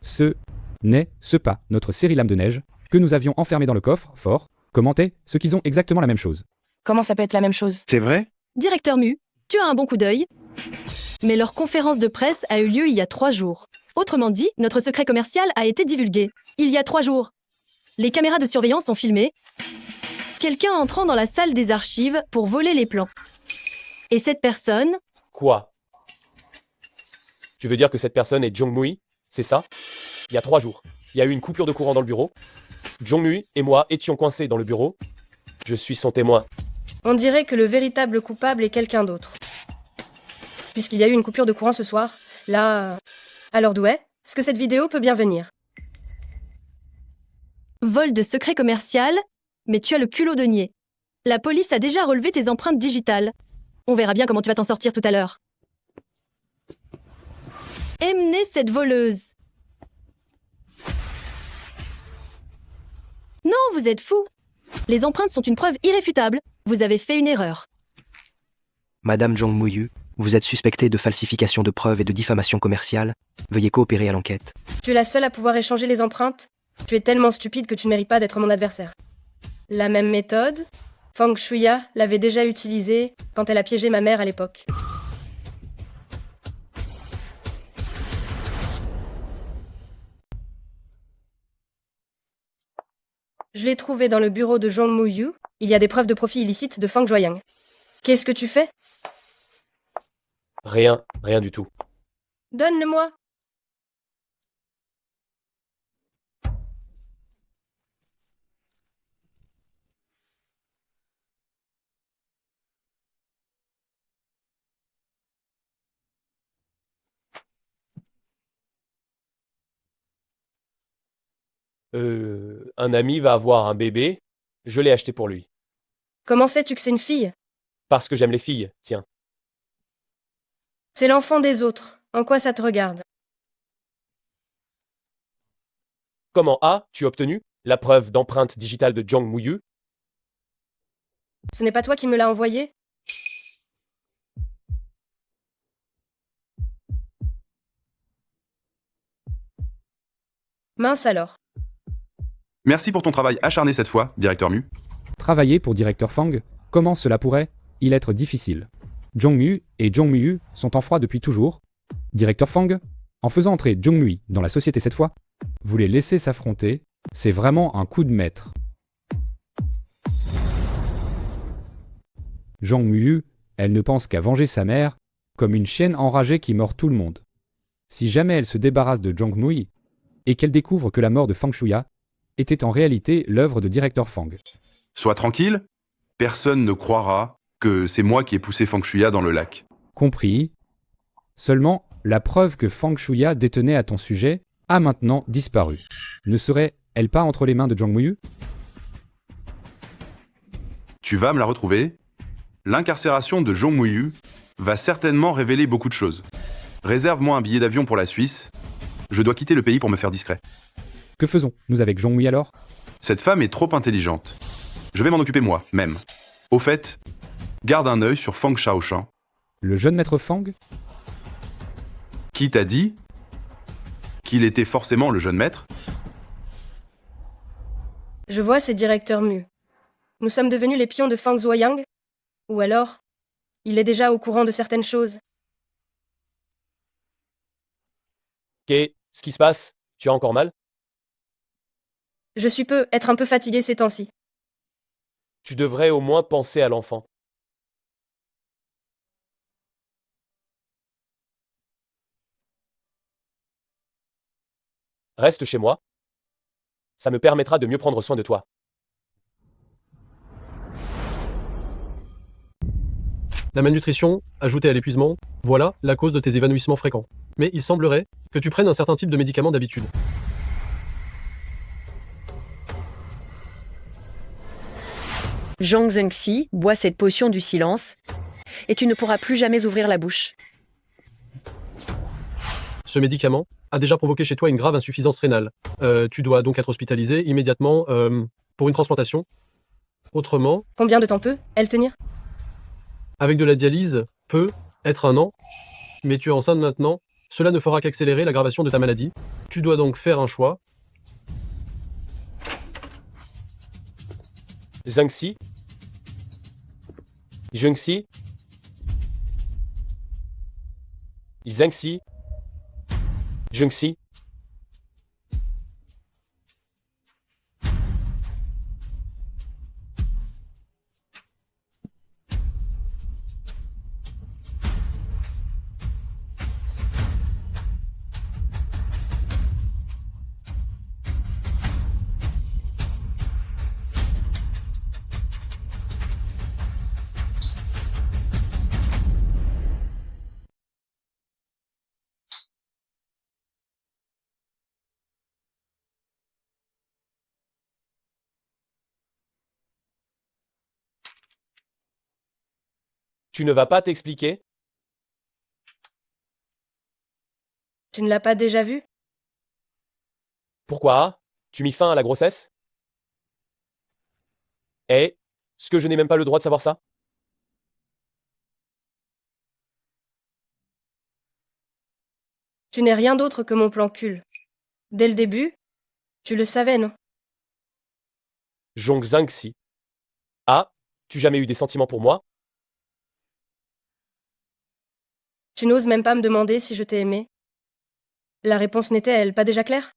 Ce n'est pas notre série Lame de Neige que nous avions enfermé dans le coffre fort commentait ce qu'ils ont exactement la même chose. Comment ça peut être la même chose? C'est vrai? Directeur Mu, tu as un bon coup d'œil. Mais leur conférence de presse a eu lieu il y a 3 jours. Autrement dit, notre secret commercial a été divulgué. Il y a 3 jours. Les caméras de surveillance ont filmé quelqu'un entrant dans la salle des archives pour voler les plans. Et cette personne... Quoi? Tu veux dire que cette personne est Jong-Mui? C'est ça? Il y a 3 jours, il y a eu une coupure de courant dans le bureau. Jong-Mui et moi étions coincés dans le bureau. Je suis son témoin. On dirait que le véritable coupable est quelqu'un d'autre. Puisqu'il y a eu une coupure de courant ce soir, là... Alors d'où est-ce que cette vidéo peut bien venir? Vol de secret commercial? Mais tu as le culot de nier. La police a déjà relevé tes empreintes digitales. On verra bien comment tu vas t'en sortir tout à l'heure. Emmenez cette voleuse. Non, vous êtes fou. Les empreintes sont une preuve irréfutable. Vous avez fait une erreur. Madame Jong-Muyu, vous êtes suspectée de falsification de preuves et de diffamation commerciale. Veuillez coopérer à l'enquête. Tu es la seule à pouvoir échanger les empreintes? Tu es tellement stupide que tu ne mérites pas d'être mon adversaire. La même méthode, Fang Shuya l'avait déjà utilisée quand elle a piégé ma mère à l'époque. Je l'ai trouvée dans le bureau de Jong-Muyu. Il y a des preuves de profit illicite de Fang Joyang. Qu'est-ce que tu fais? Rien du tout. Donne-le-moi. Un ami va avoir un bébé. Je l'ai acheté pour lui. Comment sais-tu que c'est une fille? Parce que j'aime les filles, tiens. C'est l'enfant des autres. En quoi ça te regarde? Comment as-tu obtenu la preuve d'empreinte digitale de Jong-Muyu? Ce n'est pas toi qui me l'as envoyé? Mince alors. Merci pour ton travail acharné cette fois, directeur Mu. Travailler pour directeur Fang, comment cela pourrait-il être difficile? Jong-Mu et Jong-Muyu sont en froid depuis toujours. Directeur Fang, en faisant entrer Jong-Mui dans la société cette fois, vous les laissez s'affronter, c'est vraiment un coup de maître. Jong-Muyu, elle ne pense qu'à venger sa mère, comme une chienne enragée qui mord tout le monde. Si jamais elle se débarrasse de Jong-Mui, et qu'elle découvre que la mort de Fang Shuya était en réalité l'œuvre de directeur Fang. Sois tranquille, personne ne croira que c'est moi qui ai poussé Fang Shuya dans le lac. Compris. Seulement, la preuve que Fang Shuya détenait à ton sujet a maintenant disparu. Ne serait-elle pas entre les mains de Jong-Muyu? Tu vas me la retrouver. L'incarcération de Jong-Muyu va certainement révéler beaucoup de choses. Réserve-moi un billet d'avion pour la Suisse. Je dois quitter le pays pour me faire discret. Que faisons-nous avec Jong-Mui alors? Cette femme est trop intelligente. Je vais m'en occuper moi, même. Au fait, garde un œil sur Fang Shaoshan. Le jeune maître Fang? Qui t'a dit qu'il était forcément le jeune maître? Je vois, c'est directeur Mu. Nous sommes devenus les pions de Fang Zuoyang? Ou alors, il est déjà au courant de certaines choses? Qu'est-ce qui se passe? Tu as encore mal? Je suis être un peu fatigué ces temps-ci. Tu devrais au moins penser à l'enfant. Reste chez moi. Ça me permettra de mieux prendre soin de toi. La malnutrition, ajoutée à l'épuisement, voilà la cause de tes évanouissements fréquents. Mais il semblerait que tu prennes un certain type de médicament d'habitude. Zhang Zhengxi boit cette potion du silence et tu ne pourras plus jamais ouvrir la bouche. Ce médicament a déjà provoqué chez toi une grave insuffisance rénale. Tu dois donc être hospitalisé immédiatement pour une transplantation. Autrement, Combien de temps peut-elle tenir? avec de la dialyse, peut être 1 an, mais tu es enceinte maintenant, cela ne fera qu'accélérer l'aggravation de ta maladie. Tu dois donc faire un choix. Zhengxi. Zhengxi. Zhengxi. Zhengxi. Tu ne vas pas t'expliquer? Tu ne l'as pas déjà vu? Pourquoi? Tu mis fin à la grossesse? Est-ce que je n'ai même pas le droit de savoir ça? Tu n'es rien d'autre que mon plan cul. Dès le début, tu le savais, non? Zhong Zhengxi. As-tu jamais eu des sentiments pour moi? Tu n'oses même pas me demander si je t'ai aimé. La réponse n'était-elle pas déjà claire?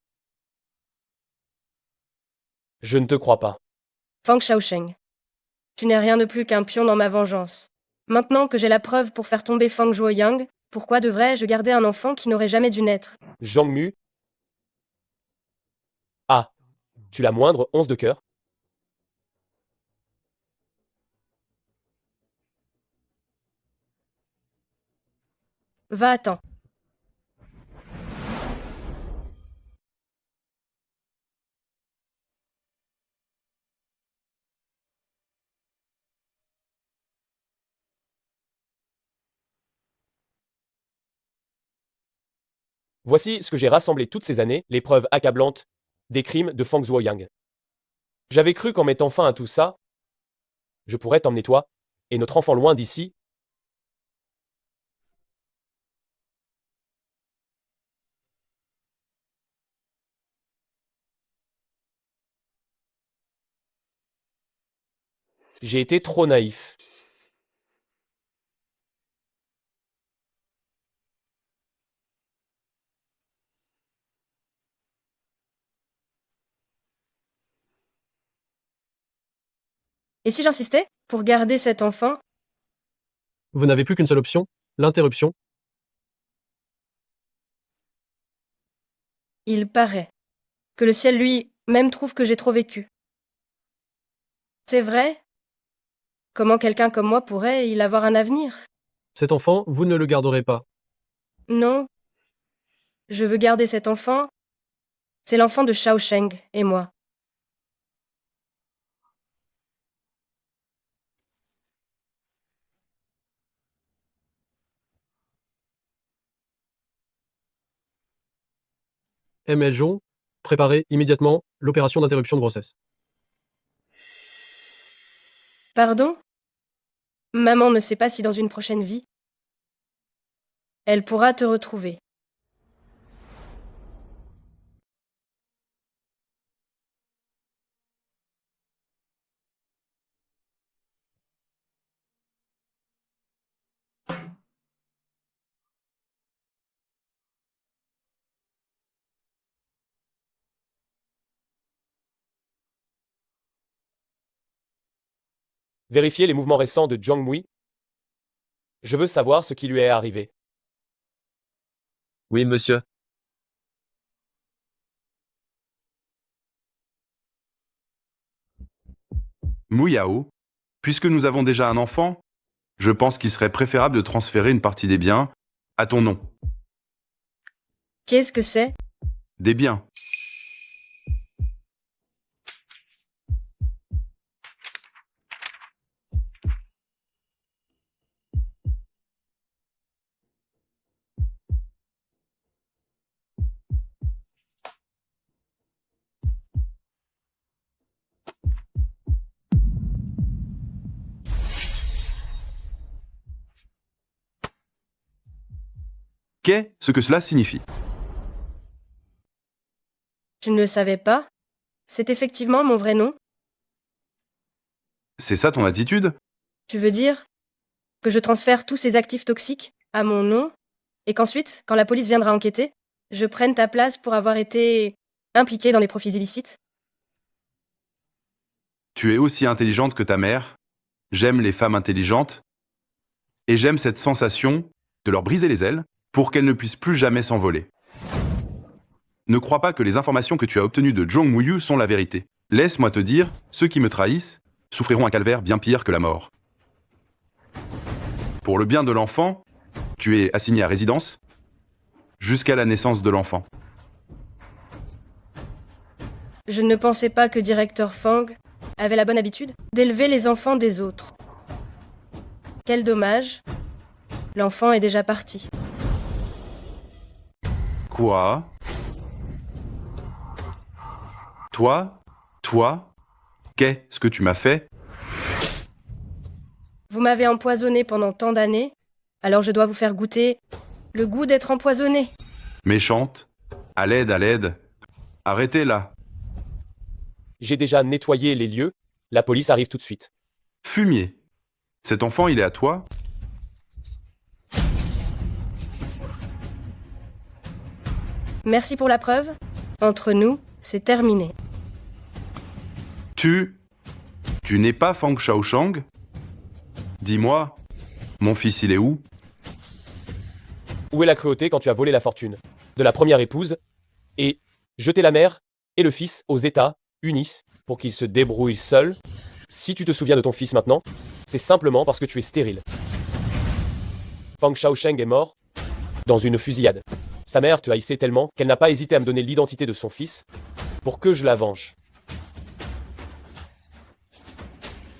Je ne te crois pas. Fang Shaosheng. Tu n'es rien de plus qu'un pion dans ma vengeance. Maintenant que j'ai la preuve pour faire tomber Fang Zhuoyang, pourquoi devrais-je garder un enfant qui n'aurait jamais dû naître? Zhang Mu. Tu la moindre once de cœur? Va-t'en. Voici ce que j'ai rassemblé toutes ces années, les preuves accablantes des crimes de Fang Zhuoyang. J'avais cru qu'en mettant fin à tout ça, je pourrais t'emmener toi et notre enfant loin d'ici. J'ai été trop naïf. Et si j'insistais pour garder cet enfant? Vous n'avez plus qu'une seule option, l'interruption. Il paraît que le ciel lui-même trouve que j'ai trop vécu. C'est vrai? Comment quelqu'un comme moi pourrait y avoir un avenir? Cet enfant, vous ne le garderez pas. Non. Je veux garder cet enfant. C'est l'enfant de Shaosheng et moi. ML Jon, préparez immédiatement l'opération d'interruption de grossesse. Pardon? Maman ne sait pas si dans une prochaine vie, elle pourra te retrouver. Vérifiez les mouvements récents de Zhang Mui. Je veux savoir ce qui lui est arrivé. Oui, monsieur. Mu Yao, puisque nous avons déjà un enfant, Je pense qu'il serait préférable de transférer une partie des biens à ton nom. Qu'est-ce que c'est? Des biens. Qu'est-ce que cela signifie? Tu ne le savais pas? C'est effectivement mon vrai nom? C'est ça ton attitude? Tu veux dire que je transfère tous ces actifs toxiques à mon nom et qu'ensuite, quand la police viendra enquêter, je prenne ta place pour avoir été impliquée dans les profits illicites? Tu es aussi intelligente que ta mère. J'aime les femmes intelligentes. Et j'aime cette sensation de leur briser les ailes pour qu'elles ne puissent plus jamais s'envoler. Ne crois pas que les informations que tu as obtenues de Jong Moo-yu sont la vérité. Laisse-moi te dire, ceux qui me trahissent souffriront un calvaire bien pire que la mort. Pour le bien de l'enfant, tu es assigné à résidence jusqu'à la naissance de l'enfant. Je ne pensais pas que Directeur Fang avait la bonne habitude d'élever les enfants des autres. Quel dommage. L'enfant est déjà parti. Quoi? Toi, qu'est-ce que tu m'as fait? Vous m'avez empoisonné pendant tant d'années, alors je dois vous faire goûter le goût d'être empoisonné. Méchante. À l'aide. Arrêtez là. J'ai déjà nettoyé les lieux. La police arrive tout de suite. Fumier. Cet enfant, il est à toi? Merci pour la preuve. Entre nous, c'est terminé. Tu n'es pas Fang Shaoshang? Dis-moi, mon fils il est où? Où est la cruauté quand tu as volé la fortune de la première épouse et jeté la mère et le fils aux États-Unis pour qu'ils se débrouillent seuls? Si tu te souviens de ton fils maintenant, c'est simplement parce que tu es stérile. Fang Shaosheng est mort dans une fusillade. Sa mère te haïssait tellement qu'elle n'a pas hésité à me donner l'identité de son fils pour que je la venge.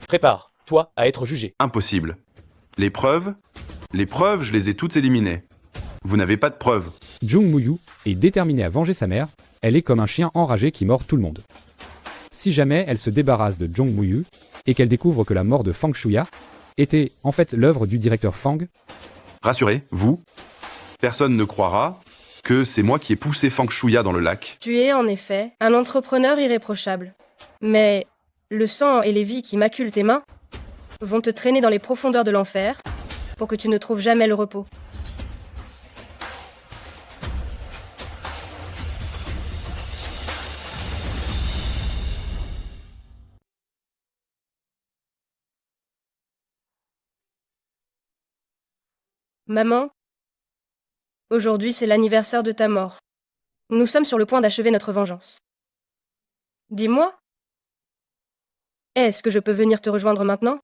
Prépare-toi à être jugé. Impossible. Les preuves, je les ai toutes éliminées. Vous n'avez pas de preuves. Jong Moo-yu est déterminée à venger sa mère, elle est comme un chien enragé qui mord tout le monde. Si jamais elle se débarrasse de Jong Moo-yu et qu'elle découvre que la mort de Fang Shuya était en fait l'œuvre du directeur Fang, rassurez-vous, personne ne croira que c'est moi qui ai poussé Fang Shuya dans le lac. Tu es en effet un entrepreneur irréprochable. Mais le sang et les vies qui maculent tes mains vont te traîner dans les profondeurs de l'enfer pour que tu ne trouves jamais le repos. Maman, aujourd'hui c'est l'anniversaire de ta mort. Nous sommes sur le point d'achever notre vengeance. Dis-moi, est-ce que je peux venir te rejoindre maintenant?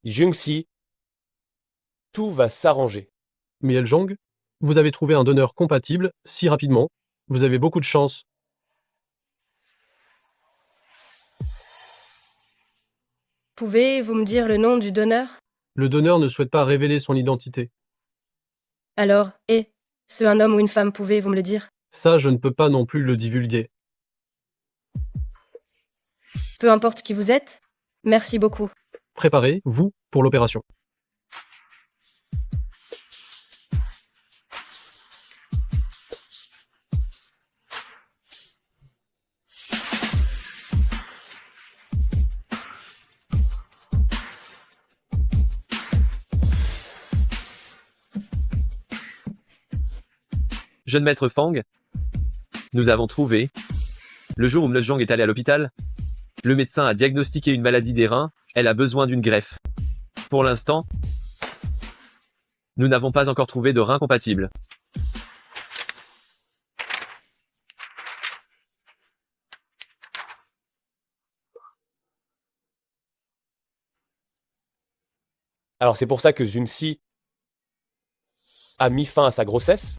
Jung-si, tout va s'arranger. Miel Jong, vous avez trouvé un donneur compatible si rapidement. Vous avez beaucoup de chance. Pouvez-vous me dire le nom du donneur? Le donneur ne souhaite pas révéler son identité. Alors, est-ce un homme ou une femme, pouvez-vous me le dire? Ça, je ne peux pas non plus le divulguer. Peu importe qui vous êtes, merci beaucoup. Préparez-vous pour l'opération. Jeune maître Fang, nous avons trouvé. Le jour où Mle Jong est allé à l'hôpital, le médecin a diagnostiqué une maladie des reins, elle a besoin d'une greffe. Pour l'instant, Nous n'avons pas encore trouvé de rein compatible. Alors c'est pour ça que Zunxi a mis fin à sa grossesse?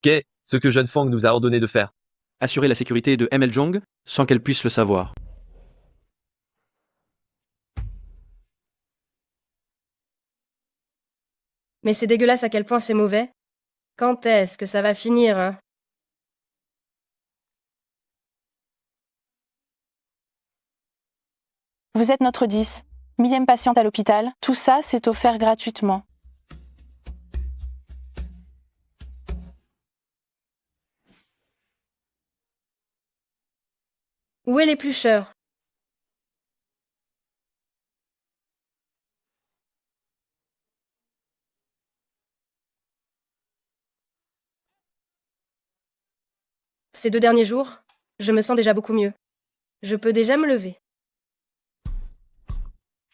Qu'est ce que Jeune Fang nous a ordonné de faire? Assurer la sécurité de ML Jong sans qu'elle puisse le savoir. Mais c'est dégueulasse à quel point c'est mauvais. Quand est-ce que ça va finir, hein? Vous êtes notre 10. 1000e patiente à l'hôpital. Tout ça, c'est offert gratuitement. Où est l'éplucheur? Ces 2 derniers jours, je me sens déjà beaucoup mieux. Je peux déjà me lever.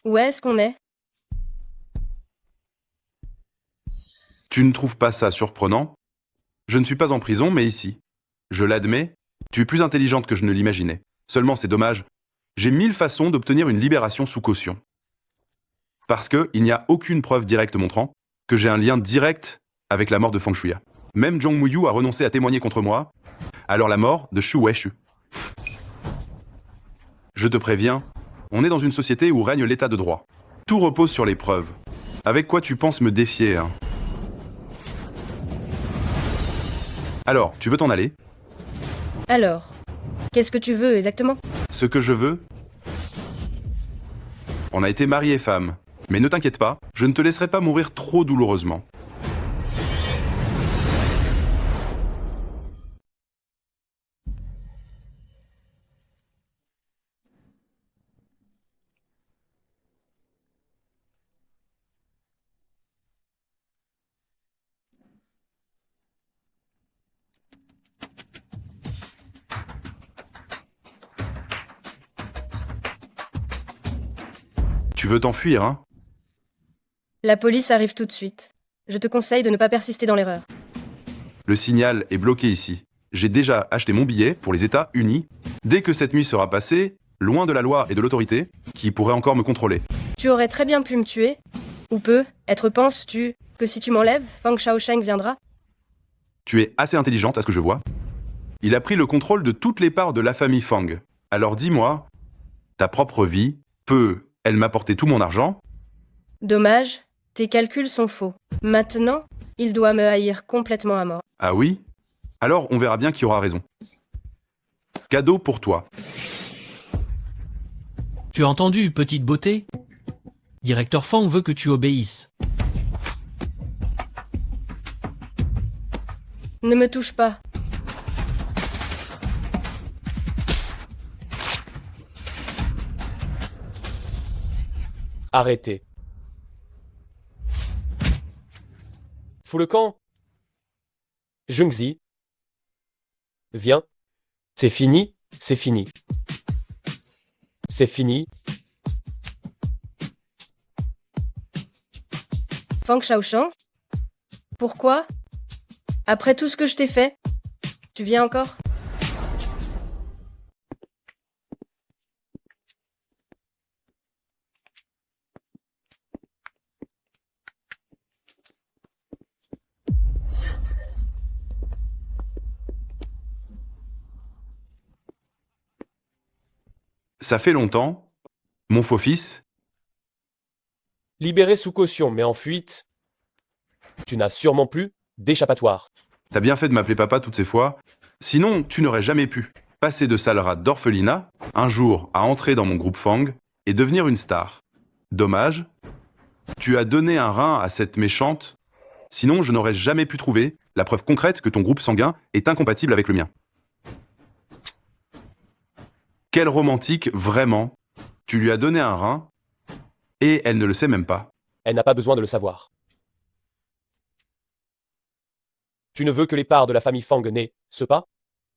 Où est-ce qu'on est? Tu ne trouves pas ça surprenant? Je ne suis pas en prison, mais ici. Je l'admets, tu es plus intelligente que je ne l'imaginais. Seulement, c'est dommage. J'ai 1000 façons d'obtenir une libération sous caution. Parce qu'il n'y a aucune preuve directe montrant que j'ai un lien direct avec la mort de Fang Shuya. Même Zhong Muyu a renoncé à témoigner contre moi, alors la mort de Shu Weishu. Je te préviens, on est dans une société où règne l'état de droit. Tout repose sur les preuves. Avec quoi tu penses me défier, hein? Alors, tu veux t'en aller? Alors, qu'est-ce que tu veux exactement? Ce que je veux? On a été mari et femme. Mais ne t'inquiète pas, je ne te laisserai pas mourir trop douloureusement. Tu veux t'enfuir, hein? La police arrive tout de suite. Je te conseille de ne pas persister dans l'erreur. Le signal est bloqué ici. J'ai déjà acheté mon billet pour les États-Unis. Dès que cette nuit sera passée, loin de la loi et de l'autorité, qui pourrait encore me contrôler. Tu aurais très bien pu me tuer. Ou penses-tu que si tu m'enlèves, Fang Shaosheng viendra? Tu es assez intelligente à ce que je vois. Il a pris le contrôle de toutes les parts de la famille Fang. Alors dis-moi, ta propre vie peut-elle m'apporter tout mon argent? Dommage, tes calculs sont faux. Maintenant, il doit me haïr complètement à mort. Ah oui? Alors on verra bien qui aura raison. Cadeau pour toi. Tu as entendu, petite beauté? Directeur Fang veut que tu obéisses. Ne me touche pas. Arrêtez. Fous le camp. Zhongzi. Viens. C'est fini, c'est fini. C'est fini. Fang Shaosheng? Pourquoi? Après tout ce que je t'ai fait, tu viens encore? Ça fait longtemps, mon faux fils. Libéré sous caution, mais en fuite. Tu n'as sûrement plus d'échappatoire. T'as bien fait de m'appeler papa toutes ces fois. Sinon, tu n'aurais jamais pu passer de sale rat d'orphelinat, un jour à entrer dans mon groupe Fang et devenir une star. Dommage. Tu as donné un rein à cette méchante. Sinon, je n'aurais jamais pu trouver la preuve concrète que ton groupe sanguin est incompatible avec le mien. Quel romantique, vraiment. Tu lui as donné un rein et elle ne le sait même pas. Elle n'a pas besoin de le savoir. Tu ne veux que les parts de la famille Fang n'aient ce pas?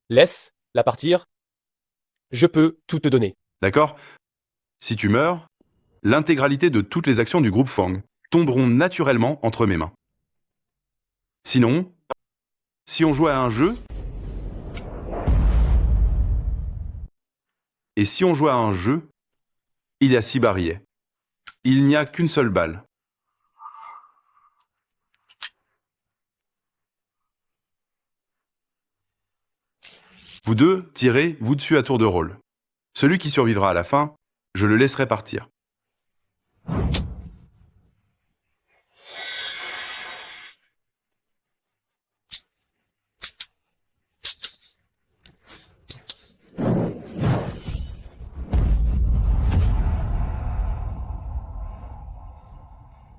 Laisse-la partir. Je peux tout te donner. D'accord? Si tu meurs, l'intégralité de toutes les actions du groupe Fang tomberont naturellement entre mes mains. Sinon, si on jouait à un jeu, et si on jouait à un jeu, il y a 6 barillets. Il n'y a qu'une seule balle. Vous deux tirez vous dessus à tour de rôle. Celui qui survivra à la fin, je le laisserai partir.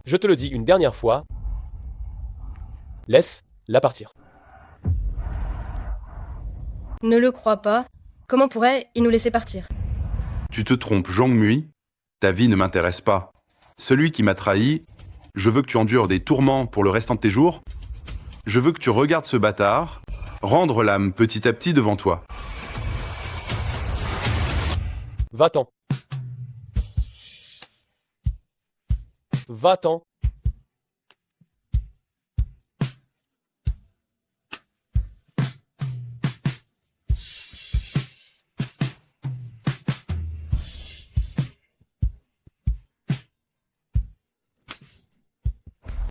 Je te le dis une dernière fois. Laisse-la partir. Ne le crois pas. Comment pourrait-il nous laisser partir? Tu te trompes, Zhang Mui. Ta vie ne m'intéresse pas. Celui qui m'a trahi, je veux que tu endures des tourments pour le restant de tes jours. Je veux que tu regardes ce bâtard rendre l'âme petit à petit devant toi. Va-t'en. Va-t'en.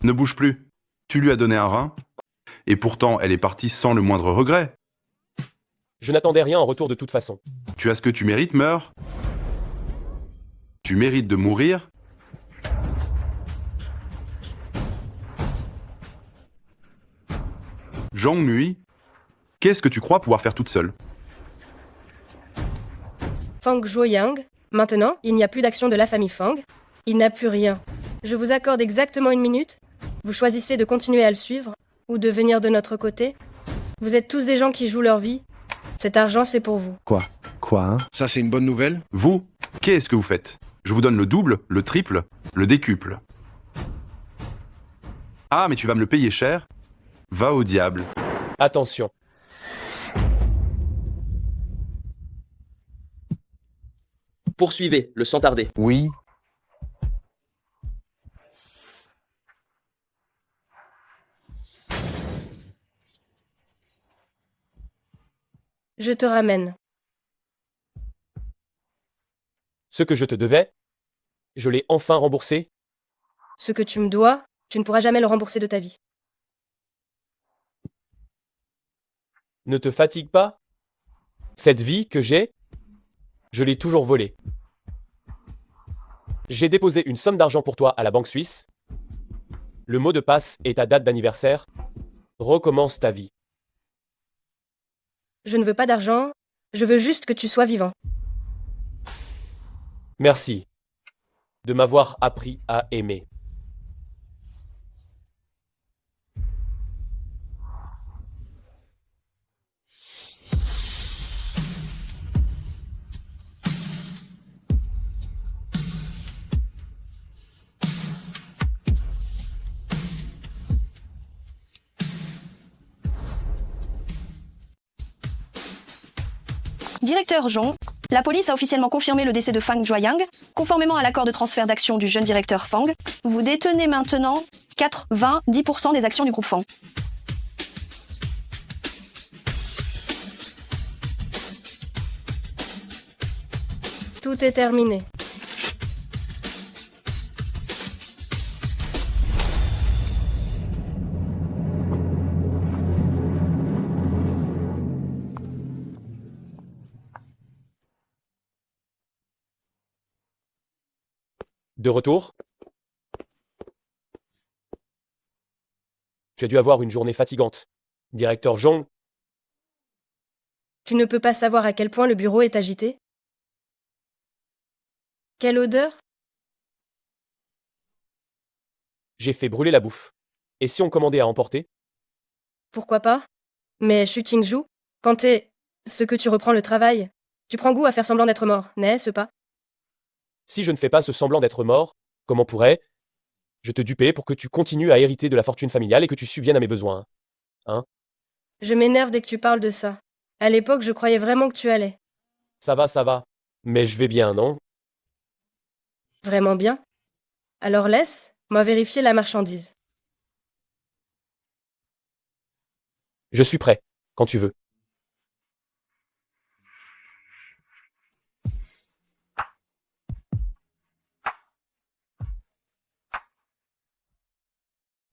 Ne bouge plus. Tu lui as donné un rein. Et pourtant, elle est partie sans le moindre regret. Je n'attendais rien en retour de toute façon. Tu as ce que tu mérites, meurs. Tu mérites de mourir. Zhang Mui, qu'est-ce que tu crois pouvoir faire toute seule? Fang Zhuoyang. Maintenant, il n'y a plus d'action de la famille Fang. Il n'a plus rien. Je vous accorde exactement 1 minute. Vous choisissez de continuer à le suivre ou de venir de notre côté. Vous êtes tous des gens qui jouent leur vie. Cet argent, c'est pour vous. Quoi? Ça, c'est une bonne nouvelle? Vous, qu'est-ce que vous faites? Je vous donne le double, le triple, le décuple. Ah, mais tu vas me le payer cher? Va au diable. Attention. Poursuivez-le sans tarder. Oui. Je te ramène. Ce que je te devais, je l'ai enfin remboursé. Ce que tu me dois, tu ne pourras jamais le rembourser de ta vie. Ne te fatigue pas. Cette vie que j'ai, je l'ai toujours volée. J'ai déposé une somme d'argent pour toi à la banque suisse. Le mot de passe est ta date d'anniversaire. Recommence ta vie. Je ne veux pas d'argent, je veux juste que tu sois vivant. Merci de m'avoir appris à aimer. Directeur Zhong, la police a officiellement confirmé le décès de Fang Zhuoyang. Conformément à l'accord de transfert d'actions du jeune directeur Fang, vous détenez maintenant 90% des actions du groupe Fang. Tout est terminé. De retour? Tu as dû avoir une journée fatigante. Directeur Zhong, Tu ne peux pas savoir à quel point le bureau est agité? Quelle odeur? j'ai fait brûler la bouffe. Et si on commandait à emporter? Pourquoi pas? Mais Shu Qingzhou, quand t'es... ce que tu reprends le travail, Tu prends goût à faire semblant d'être mort, n'est-ce pas? Si je ne fais pas ce semblant d'être mort, comment pourrais-je te duper pour que tu continues à hériter de la fortune familiale et que tu subviennes à mes besoins? Hein? Je m'énerve dès que tu parles de ça. À l'époque, je croyais vraiment que tu allais. Ça va. Mais je vais bien, non? Vraiment bien? Alors laisse-moi vérifier la marchandise. Je suis prêt, quand tu veux.